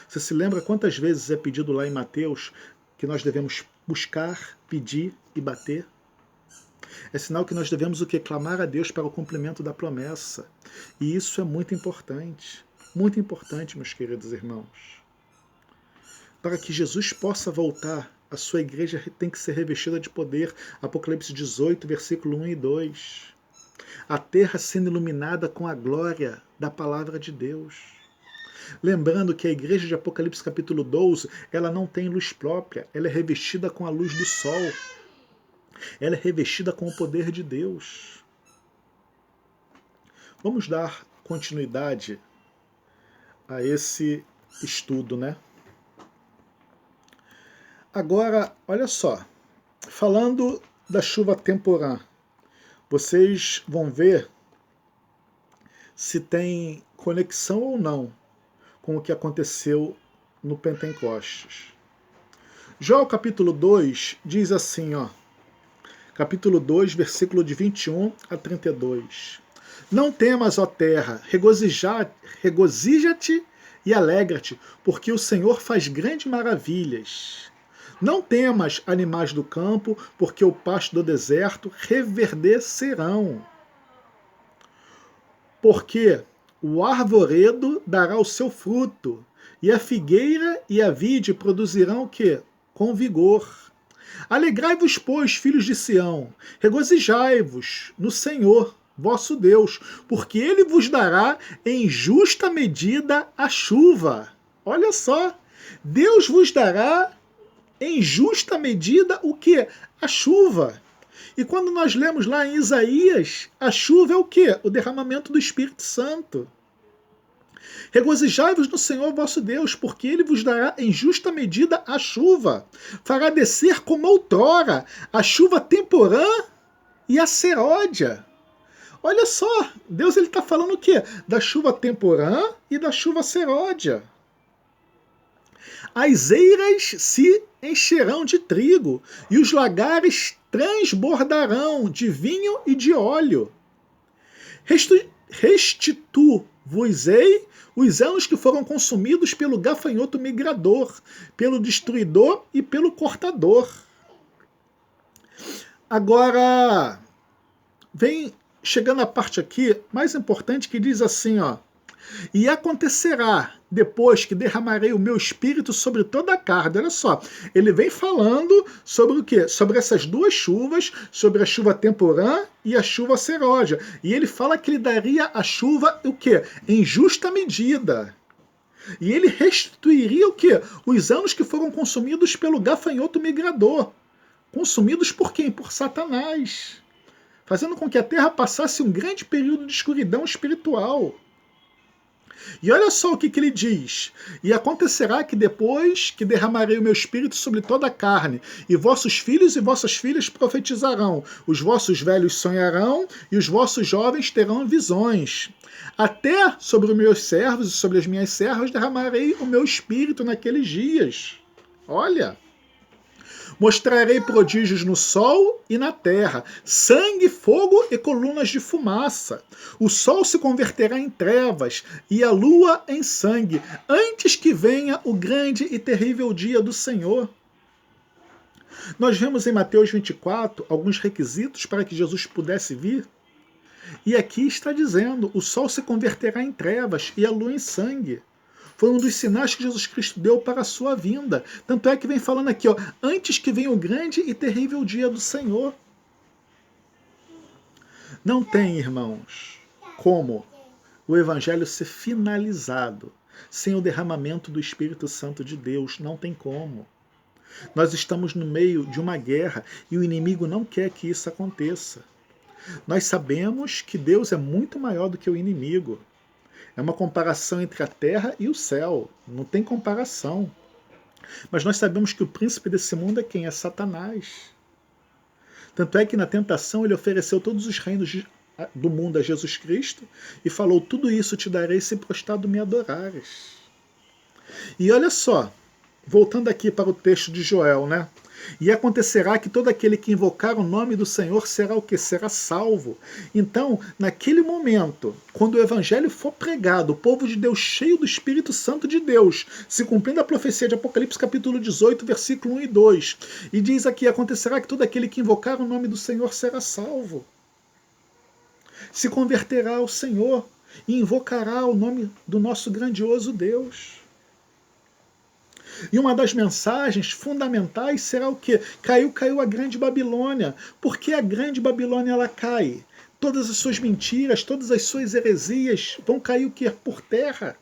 Você se lembra quantas vezes é pedido lá em Mateus que nós devemos buscar, pedir e bater? É sinal que nós devemos o quê? Clamar a Deus para o cumprimento da promessa. E isso é muito importante, meus queridos irmãos. Para que Jesus possa voltar, a sua igreja tem que ser revestida de poder. Apocalipse 18, versículo 1 e 2. A terra sendo iluminada com a glória da palavra de Deus. Lembrando que a igreja de Apocalipse capítulo 12, ela não tem luz própria, ela é revestida com a luz do sol. Ela é revestida com o poder de Deus. Vamos dar continuidade a esse estudo, né? Agora, olha só, falando da chuva temporã, vocês vão ver se tem conexão ou não com o que aconteceu no Pentecostes. Joel capítulo 2 diz assim, ó, capítulo 2, versículo de 21 a 32. Não temas, ó terra, regozija-te e alegra-te, porque o Senhor faz grandes maravilhas. Não temas, animais do campo, porque o pasto do deserto reverdecerão. Porque o arvoredo dará o seu fruto, e a figueira e a vide produzirão o quê? Com vigor. Alegrai-vos, pois, filhos de Sião, regozijai-vos no Senhor, vosso Deus, porque ele vos dará em justa medida a chuva. Olha só, Deus vos dará em justa medida o quê? A chuva. E quando nós lemos lá em Isaías, a chuva é o quê? O derramamento do Espírito Santo. Regozijai-vos no Senhor vosso Deus, porque ele vos dará em justa medida a chuva. Fará descer como outrora a chuva temporã e a seródia. Olha só, Deus está falando o quê? Da chuva temporã e da chuva seródia. As eiras se encherão de trigo, e os lagares transbordarão de vinho e de óleo. Restituo-vos-ei os anos que foram consumidos pelo gafanhoto migrador, pelo destruidor e pelo cortador. Agora, vem chegando a parte aqui mais importante que diz assim, ó: e acontecerá depois que derramarei o meu espírito sobre toda a carne. Olha só, ele vem falando sobre o quê? Sobre essas duas chuvas, sobre a chuva temporã e a chuva seródia. E ele fala que ele daria a chuva o quê? Em justa medida. E ele restituiria o quê? Os anos que foram consumidos pelo gafanhoto migrador. Consumidos por quem? Por Satanás. Fazendo com que a terra passasse um grande período de escuridão espiritual. E olha só o que ele diz: e acontecerá que depois que derramarei o meu espírito sobre toda a carne, e vossos filhos e vossas filhas profetizarão, os vossos velhos sonharão, e os vossos jovens terão visões. Até sobre os meus servos e sobre as minhas servas derramarei o meu espírito naqueles dias. Olha! Mostrarei prodígios no sol e na terra, sangue, fogo e colunas de fumaça. O sol se converterá em trevas e a lua em sangue, antes que venha o grande e terrível dia do Senhor. Nós vemos em Mateus 24 alguns requisitos para que Jesus pudesse vir. E aqui está dizendo: o sol se converterá em trevas e a lua em sangue. Foi um dos sinais que Jesus Cristo deu para a sua vinda. Tanto é que vem falando aqui, ó, antes que venha o grande e terrível dia do Senhor. Não tem, irmãos, como o Evangelho ser finalizado sem o derramamento do Espírito Santo de Deus. Não tem como. Nós estamos no meio de uma guerra e o inimigo não quer que isso aconteça. Nós sabemos que Deus é muito maior do que o inimigo. É uma comparação entre a terra e o céu. Não tem comparação. Mas nós sabemos que o príncipe desse mundo é quem? É Satanás. Tanto é que na tentação ele ofereceu todos os reinos do mundo a Jesus Cristo e falou: tudo isso te darei se prostrado me adorares. E olha só, voltando aqui para o texto de Joel, né? E acontecerá que todo aquele que invocar o nome do Senhor será o que? Será salvo. Então, naquele momento, quando o evangelho for pregado, o povo de Deus cheio do Espírito Santo de Deus, se cumprindo a profecia de Apocalipse capítulo 18, versículo 1 e 2, e diz aqui: acontecerá que todo aquele que invocar o nome do Senhor será salvo. Se converterá ao Senhor e invocará o nome do nosso grandioso Deus. E uma das mensagens fundamentais será o quê? Caiu a grande Babilônia. Por que a grande Babilônia ela cai? Todas as suas mentiras, todas as suas heresias vão cair o quê? Por terra.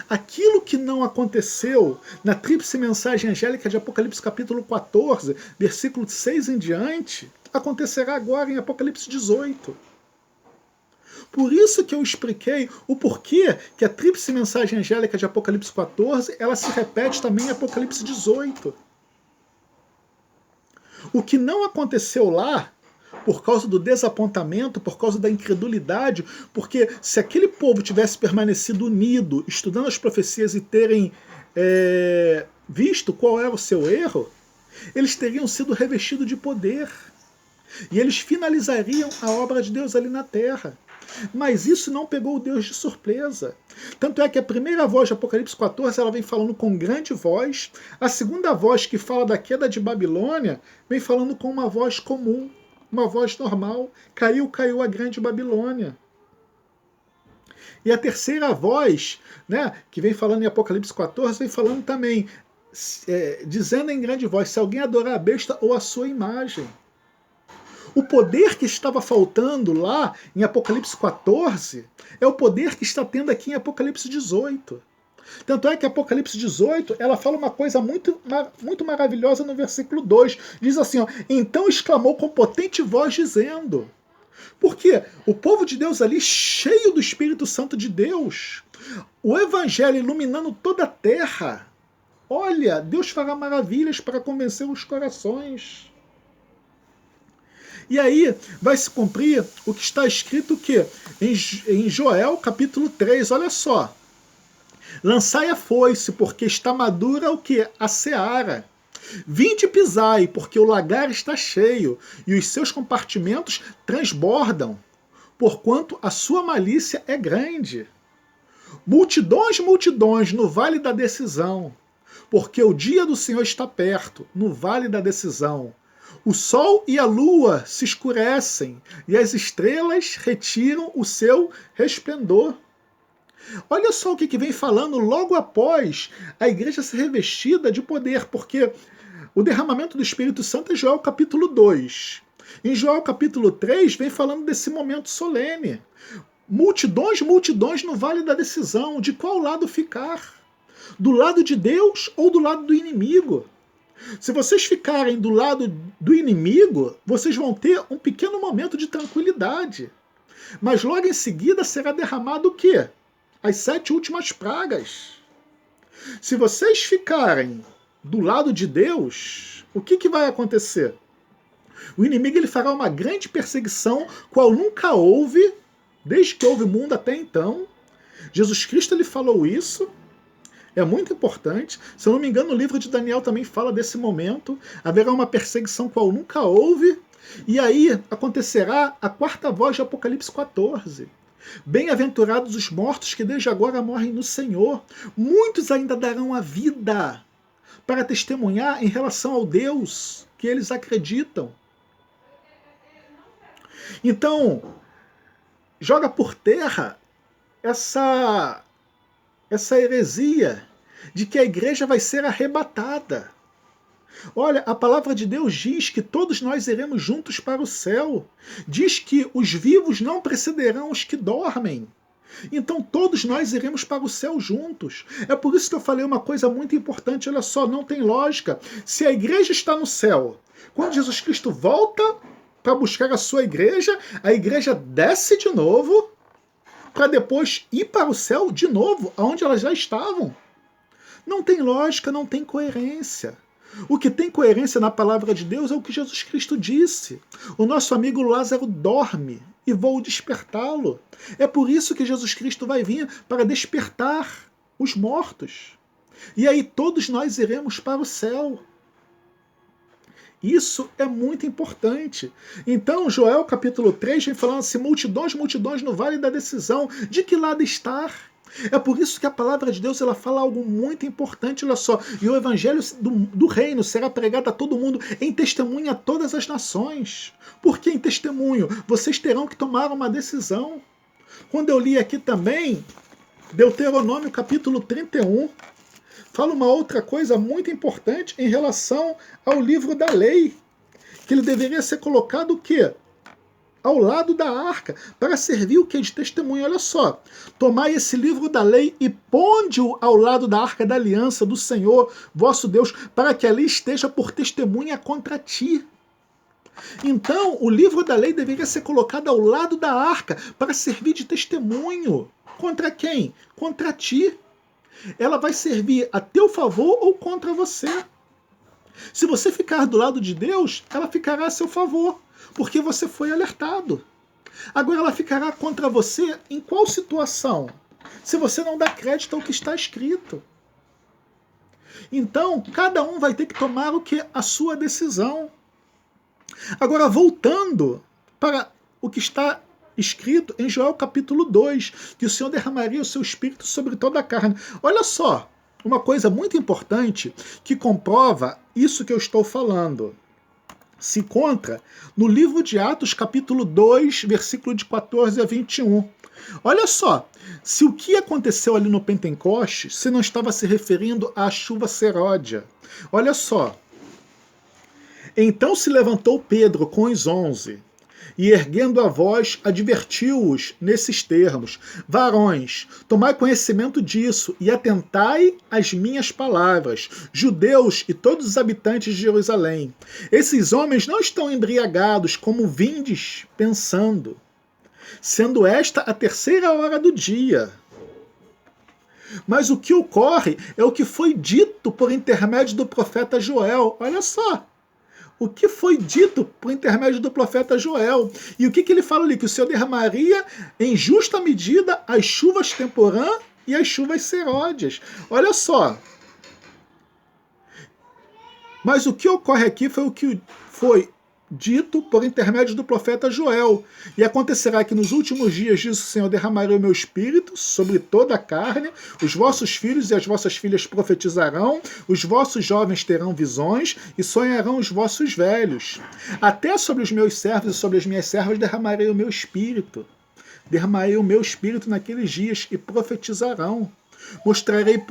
Aquilo que não aconteceu na tríplice mensagem angélica de Apocalipse capítulo 14, versículo 6 em diante, acontecerá agora em Apocalipse 18. Por isso que eu expliquei o porquê que a tríplice mensagem angélica de Apocalipse 14, ela se repete também em Apocalipse 18. O que não aconteceu lá, por causa do desapontamento, por causa da incredulidade, porque se aquele povo tivesse permanecido unido, estudando as profecias e terem visto qual era o seu erro, eles teriam sido revestidos de poder. E eles finalizariam a obra de Deus ali na terra. Mas isso não pegou o Deus de surpresa. Tanto é que a primeira voz de Apocalipse 14 ela vem falando com grande voz. A segunda voz, que fala da queda de Babilônia, vem falando com uma voz comum, uma voz normal. Caiu a grande Babilônia. E a terceira voz, né, que vem falando em Apocalipse 14, vem falando também, dizendo em grande voz: se alguém adorar a besta ou a sua imagem. O poder que estava faltando lá em Apocalipse 14 é o poder que está tendo aqui em Apocalipse 18. Tanto é que Apocalipse 18, ela fala uma coisa muito, muito maravilhosa no versículo 2. Diz assim, ó: então exclamou com potente voz dizendo. Porque o povo de Deus ali, cheio do Espírito Santo de Deus, o evangelho iluminando toda a terra. Olha, Deus fará maravilhas para convencer os corações. E aí vai se cumprir o que está escrito o quê? Em Joel capítulo 3, olha só. Lançai a foice, porque está madura o quê? A seara. Vinde e pisai, porque o lagar está cheio, e os seus compartimentos transbordam, porquanto a sua malícia é grande. Multidões, multidões no vale da decisão, porque o dia do Senhor está perto, no vale da decisão. O sol e a lua se escurecem, e as estrelas retiram o seu resplendor. Olha só o que vem falando logo após a igreja ser revestida de poder, porque o derramamento do Espírito Santo é Joel capítulo 2. Em Joel capítulo 3 vem falando desse momento solene. Multidões, multidões no vale da decisão. De qual lado ficar? Do lado de Deus ou do lado do inimigo? Se vocês ficarem do lado do inimigo, vocês vão ter um pequeno momento de tranquilidade. Mas logo em seguida será derramado o quê? As 7 últimas pragas. Se vocês ficarem do lado de Deus, o que vai acontecer? O inimigo ele fará uma grande perseguição, qual nunca houve, desde que houve mundo até então. Jesus Cristo ele falou isso. É muito importante. Se eu não me engano, o livro de Daniel também fala desse momento. Haverá uma perseguição qual nunca houve. E aí acontecerá a quarta voz de Apocalipse 14. Bem-aventurados os mortos que desde agora morrem no Senhor. Muitos ainda darão a vida para testemunhar em relação ao Deus que eles acreditam. Então, joga por terra essa heresia de que a igreja vai ser arrebatada. Olha, a palavra de Deus diz que todos nós iremos juntos para o céu. Diz que os vivos não precederão os que dormem. Então todos nós iremos para o céu juntos. É por isso que eu falei uma coisa muito importante. Olha só, não tem lógica. Se a igreja está no céu, quando Jesus Cristo volta para buscar a sua igreja, a igreja desce de novo para depois ir para o céu de novo, aonde elas já estavam. Não tem lógica, não tem coerência. O que tem coerência na palavra de Deus é o que Jesus Cristo disse. O nosso amigo Lázaro dorme e vou despertá-lo. É por isso que Jesus Cristo vai vir para despertar os mortos. E aí todos nós iremos para o céu. Isso é muito importante. Então, Joel capítulo 3 vem falando assim, multidões, multidões no vale da decisão. De que lado estar? É por isso que a palavra de Deus ela fala algo muito importante, olha só. E o evangelho do reino será pregado a todo mundo em testemunho a todas as nações. Por que em testemunho? Vocês terão que tomar uma decisão. Quando eu li aqui também, Deuteronômio capítulo 31, fala uma outra coisa muito importante em relação ao livro da lei. Que ele deveria ser colocado o quê? Ao lado da arca, para servir o que? De testemunho. Olha só, tomai esse livro da lei e ponde-o ao lado da arca da aliança do Senhor, vosso Deus, para que ali esteja por testemunha contra ti. Então, o livro da lei deveria ser colocado ao lado da arca, para servir de testemunho. Contra quem? Contra ti. Ela vai servir a teu favor ou contra você. Se você ficar do lado de Deus, ela ficará a seu favor, porque você foi alertado. Agora ela ficará contra você em qual situação? Se você não dá crédito ao que está escrito. Então, cada um vai ter que tomar o que? A sua decisão. Agora, voltando para o que está escrito em Joel capítulo 2, que o Senhor derramaria o seu espírito sobre toda a carne. Olha só, uma coisa muito importante que comprova isso que eu estou falando. Se encontra no livro de Atos, capítulo 2, versículo de 14 a 21. Olha só, se o que aconteceu ali no Pentecostes, se não estava se referindo à chuva seródia. Olha só. Então se levantou Pedro com os 11, e erguendo a voz, advertiu-os nesses termos: varões, tomai conhecimento disso, e atentai às minhas palavras, judeus e todos os habitantes de Jerusalém. Esses homens não estão embriagados, como vindes pensando, sendo esta a 3ª hora do dia. Mas o que ocorre é o que foi dito por intermédio do profeta Joel. Olha só. O que foi dito por intermédio do profeta Joel. E o que ele fala ali? Que o Senhor derramaria em justa medida as chuvas temporã e as chuvas seródias. Olha só. Mas o que ocorre aqui foi o que foi dito por intermédio do profeta Joel. E acontecerá que nos últimos dias, diz o Senhor, derramarei o meu espírito sobre toda a carne, os vossos filhos e as vossas filhas profetizarão, os vossos jovens terão visões e sonharão os vossos velhos. Até sobre os meus servos e sobre as minhas servas derramarei o meu espírito. Derramarei o meu espírito naqueles dias e profetizarão. Mostrarei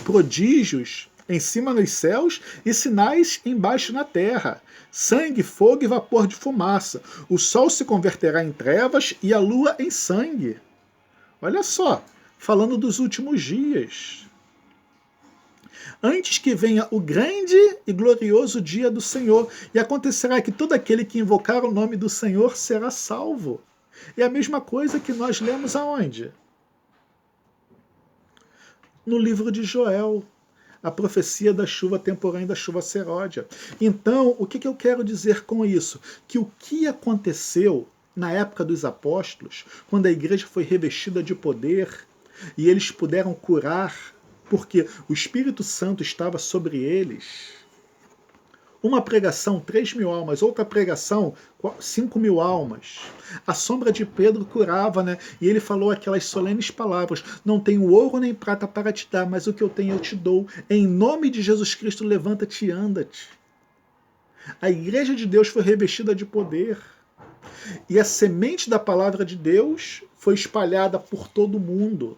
prodígios em cima nos céus e sinais embaixo na terra. Sangue, fogo e vapor de fumaça. O sol se converterá em trevas e a lua em sangue. Olha só, falando dos últimos dias. Antes que venha o grande e glorioso dia do Senhor, e acontecerá que todo aquele que invocar o nome do Senhor será salvo. É a mesma coisa que nós lemos aonde? No livro de Joel, a profecia da chuva temporã e da chuva seródia. Então, o que eu quero dizer com isso? Que o que aconteceu na época dos apóstolos, quando a igreja foi revestida de poder e eles puderam curar, porque o Espírito Santo estava sobre eles. Uma pregação, 3.000 almas, outra pregação, 5.000 almas. A sombra de Pedro curava, né? E ele falou aquelas solenes palavras: não tenho ouro nem prata para te dar, mas o que eu tenho eu te dou. Em nome de Jesus Cristo, levanta-te e anda-te. A igreja de Deus foi revestida de poder. E a semente da palavra de Deus foi espalhada por todo o mundo.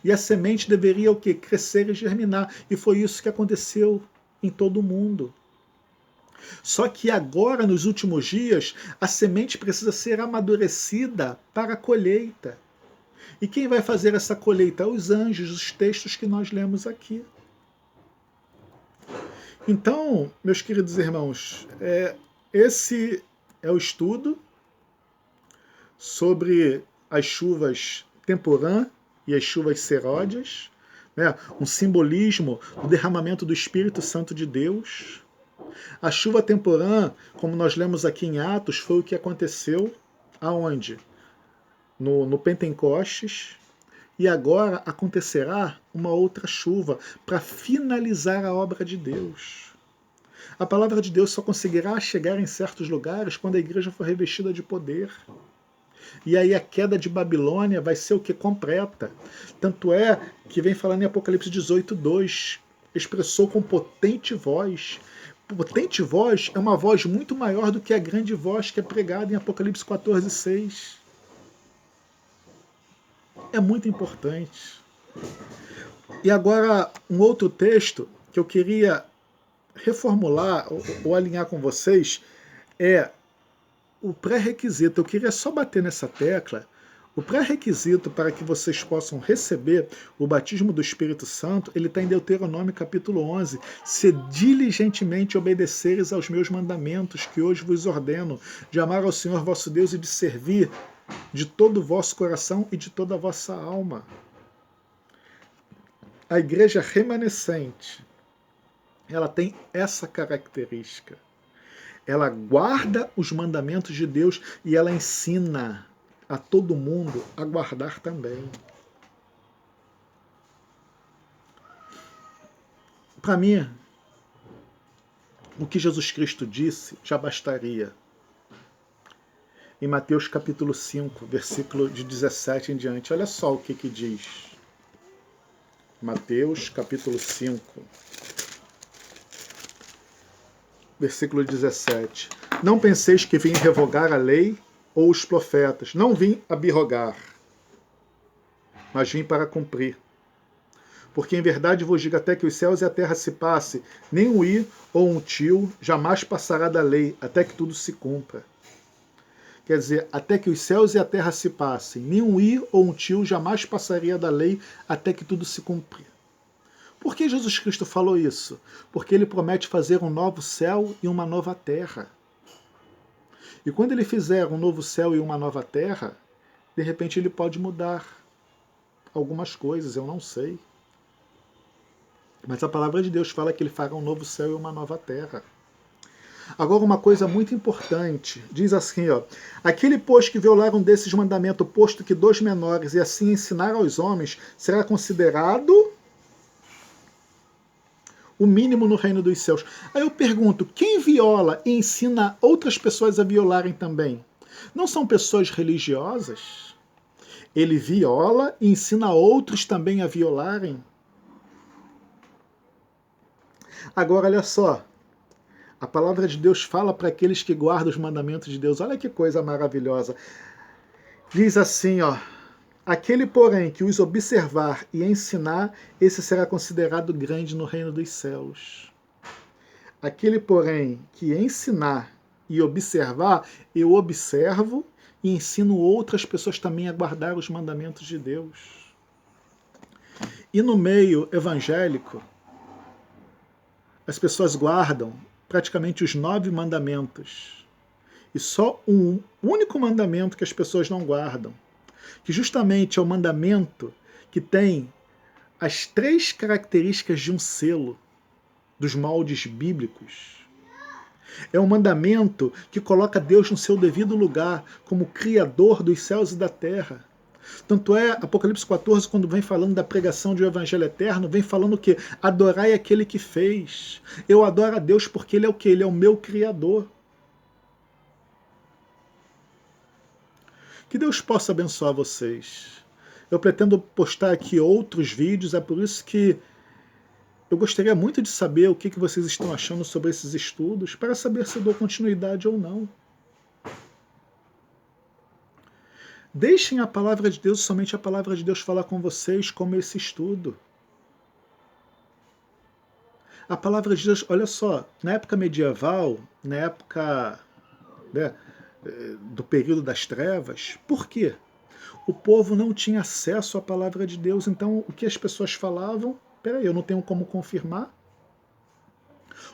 E a semente deveria o quê? Crescer e germinar. E foi isso que aconteceu em todo o mundo. Só que agora, nos últimos dias, a semente precisa ser amadurecida para a colheita. E quem vai fazer essa colheita? Os anjos, os textos que nós lemos aqui. Então, meus queridos irmãos, esse é o estudo sobre as chuvas temporã e as chuvas seródias, né? Um simbolismo do derramamento do Espírito Santo de Deus. A chuva temporã, como nós lemos aqui em Atos, foi o que aconteceu aonde? No Pentecostes. E agora acontecerá uma outra chuva para finalizar a obra de Deus. A palavra de Deus só conseguirá chegar em certos lugares quando a igreja for revestida de poder. E aí a queda de Babilônia vai ser o que? Completa. Tanto é que vem falando em Apocalipse 18:2, expressou com potente voz. Potente voz é uma voz muito maior do que a grande voz que é pregada em Apocalipse 14:6. É muito importante. E agora, um outro texto que eu queria reformular ou alinhar com vocês é o pré-requisito. Eu queria só bater nessa tecla. O pré-requisito para que vocês possam receber o batismo do Espírito Santo, ele está em Deuteronômio capítulo 11. Se diligentemente obedeceres aos meus mandamentos, que hoje vos ordeno, de amar ao Senhor vosso Deus e de servir de todo o vosso coração e de toda a vossa alma. A igreja remanescente, ela tem essa característica. Ela guarda os mandamentos de Deus e ela ensina a todo mundo a guardar também. Para mim, o que Jesus Cristo disse já bastaria. Em Mateus capítulo 5, versículo de 17 em diante, olha só o que diz. Mateus capítulo 5, versículo 17. Não penseis que vim revogar a lei ou os profetas. Não vim abrogar, mas vim para cumprir. Porque em verdade vos digo, até que os céus e a terra se passe, nem um i ou um tio jamais passará da lei, até que tudo se cumpra. Quer dizer, até que os céus e a terra se passem, nem um i ou um tio jamais passaria da lei, até que tudo se cumpra. Por que Jesus Cristo falou isso? Porque ele promete fazer um novo céu e uma nova terra. E quando ele fizer um novo céu e uma nova terra, de repente ele pode mudar algumas coisas, eu não sei. Mas a palavra de Deus fala que ele fará um novo céu e uma nova terra. Agora, uma coisa muito importante, diz assim, ó: aquele, pois, que violar um desses mandamentos, posto que dos menores, e assim ensinar aos homens, será considerado o mínimo no reino dos céus. Aí eu pergunto, quem viola e ensina outras pessoas a violarem também? Não são pessoas religiosas? Ele viola e ensina outros também a violarem? Agora, olha só, a palavra de Deus fala para aqueles que guardam os mandamentos de Deus. Olha que coisa maravilhosa. Diz assim, ó: aquele, porém, que os observar e ensinar, esse será considerado grande no reino dos céus. Aquele, porém, que ensinar e observar, eu observo e ensino outras pessoas também a guardar os mandamentos de Deus. E no meio evangélico, as pessoas guardam praticamente os 9 mandamentos. E só um único mandamento que as pessoas não guardam, que justamente é o mandamento que tem as 3 características de um selo dos moldes bíblicos. É um mandamento que coloca Deus no seu devido lugar, como Criador dos céus e da terra. Tanto é, Apocalipse 14, quando vem falando da pregação de um evangelho eterno, vem falando que adorai aquele que fez. Eu adoro a Deus porque Ele é o que? Ele é o meu Criador. Que Deus possa abençoar vocês. Eu pretendo postar aqui outros vídeos, é por isso que eu gostaria muito de saber o que vocês estão achando sobre esses estudos, para saber se eu dou continuidade ou não. Deixem a palavra de Deus, somente a palavra de Deus falar com vocês, como esse estudo. A palavra de Deus, olha só, na época medieval, na época, né, do período das trevas, por quê? O povo não tinha acesso à palavra de Deus, então o que as pessoas falavam, peraí, eu não tenho como confirmar.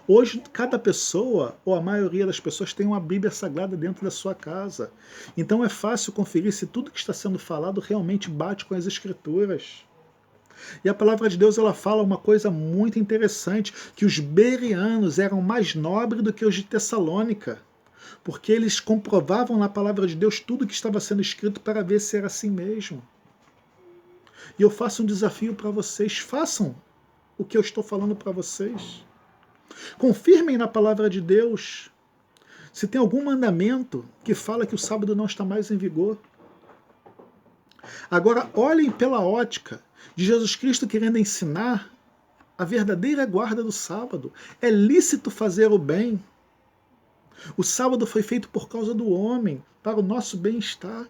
Hoje, cada pessoa, ou a maioria das pessoas, tem uma Bíblia Sagrada dentro da sua casa. Então é fácil conferir se tudo que está sendo falado realmente bate com as Escrituras. E a palavra de Deus, ela fala uma coisa muito interessante, que os bereanos eram mais nobres do que os de Tessalônica, porque eles comprovavam na palavra de Deus tudo que estava sendo escrito para ver se era assim mesmo. E eu faço um desafio para vocês, façam o que eu estou falando para vocês. Confirmem na palavra de Deus se tem algum mandamento que fala que o sábado não está mais em vigor. Agora, olhem pela ótica de Jesus Cristo querendo ensinar a verdadeira guarda do sábado. É lícito fazer o bem. O sábado foi feito por causa do homem, para o nosso bem-estar.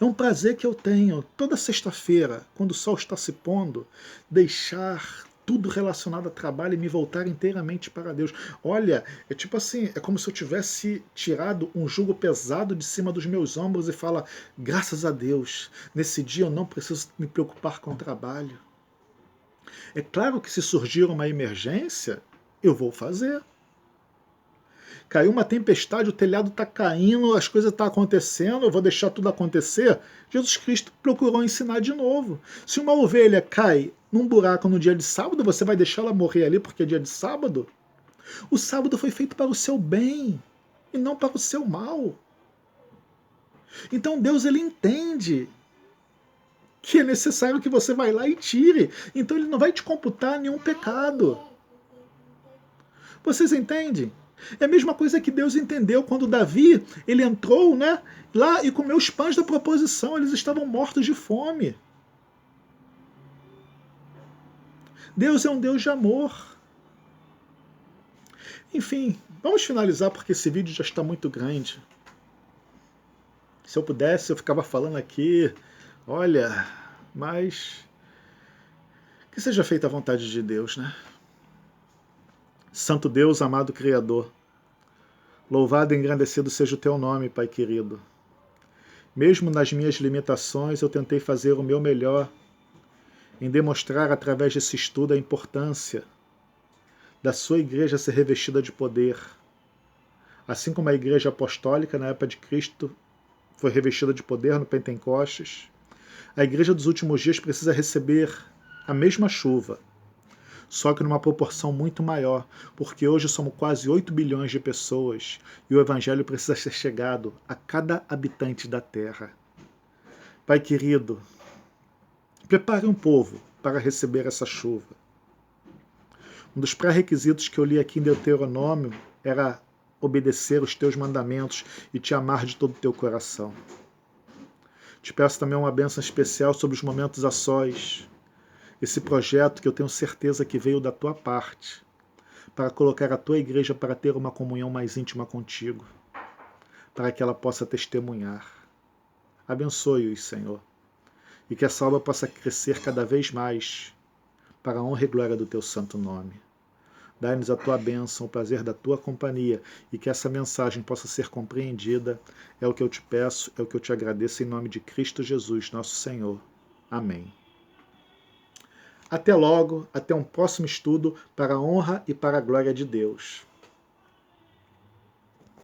É um prazer que eu tenho, toda sexta-feira, quando o sol está se pondo, deixar tudo relacionado a trabalho e me voltar inteiramente para Deus. Olha, é tipo assim, é como se eu tivesse tirado um jugo pesado de cima dos meus ombros e fala, graças a Deus, nesse dia eu não preciso me preocupar com o trabalho. É claro que se surgir uma emergência, eu vou fazer. Caiu uma tempestade, o telhado está caindo, as coisas estão acontecendo, eu vou deixar tudo acontecer. Jesus Cristo procurou ensinar de novo. Se uma ovelha cai num buraco no dia de sábado, você vai deixar ela morrer ali porque é dia de sábado? O sábado foi feito para o seu bem e não para o seu mal. Então Deus, ele entende que é necessário que você vá lá e tire. Então ele não vai te computar nenhum pecado. Vocês entendem? É a mesma coisa que Deus entendeu quando Davi, ele entrou, né, lá e comeu os pães da proposição, eles estavam mortos de fome. Deus é um Deus de amor. Enfim, vamos finalizar porque esse vídeo já está muito grande. Se eu pudesse, eu ficava falando aqui, olha, mas que seja feita a vontade de Deus, né? Santo Deus, amado Criador, louvado e engrandecido seja o teu nome, Pai querido. Mesmo nas minhas limitações, eu tentei fazer o meu melhor em demonstrar através desse estudo a importância da sua igreja ser revestida de poder. Assim como a igreja apostólica na época de Cristo foi revestida de poder no Pentecostes, a igreja dos últimos dias precisa receber a mesma chuva, só que numa proporção muito maior, porque hoje somos quase 8 bilhões de pessoas e o evangelho precisa ser chegado a cada habitante da terra. Pai querido, prepare um povo para receber essa chuva. Um dos pré-requisitos que eu li aqui em Deuteronômio era obedecer os teus mandamentos e te amar de todo o teu coração. Te peço também uma bênção especial sobre os momentos a sós, esse projeto que eu tenho certeza que veio da tua parte, para colocar a tua igreja para ter uma comunhão mais íntima contigo, para que ela possa testemunhar. Abençoe-os, Senhor, e que essa obra possa crescer cada vez mais, para a honra e glória do teu santo nome. Dai-nos a tua bênção, o prazer da tua companhia, e que essa mensagem possa ser compreendida. É o que eu te peço, é o que eu te agradeço, em nome de Cristo Jesus, nosso Senhor. Amém. Até logo, até um próximo estudo, para a honra e para a glória de Deus.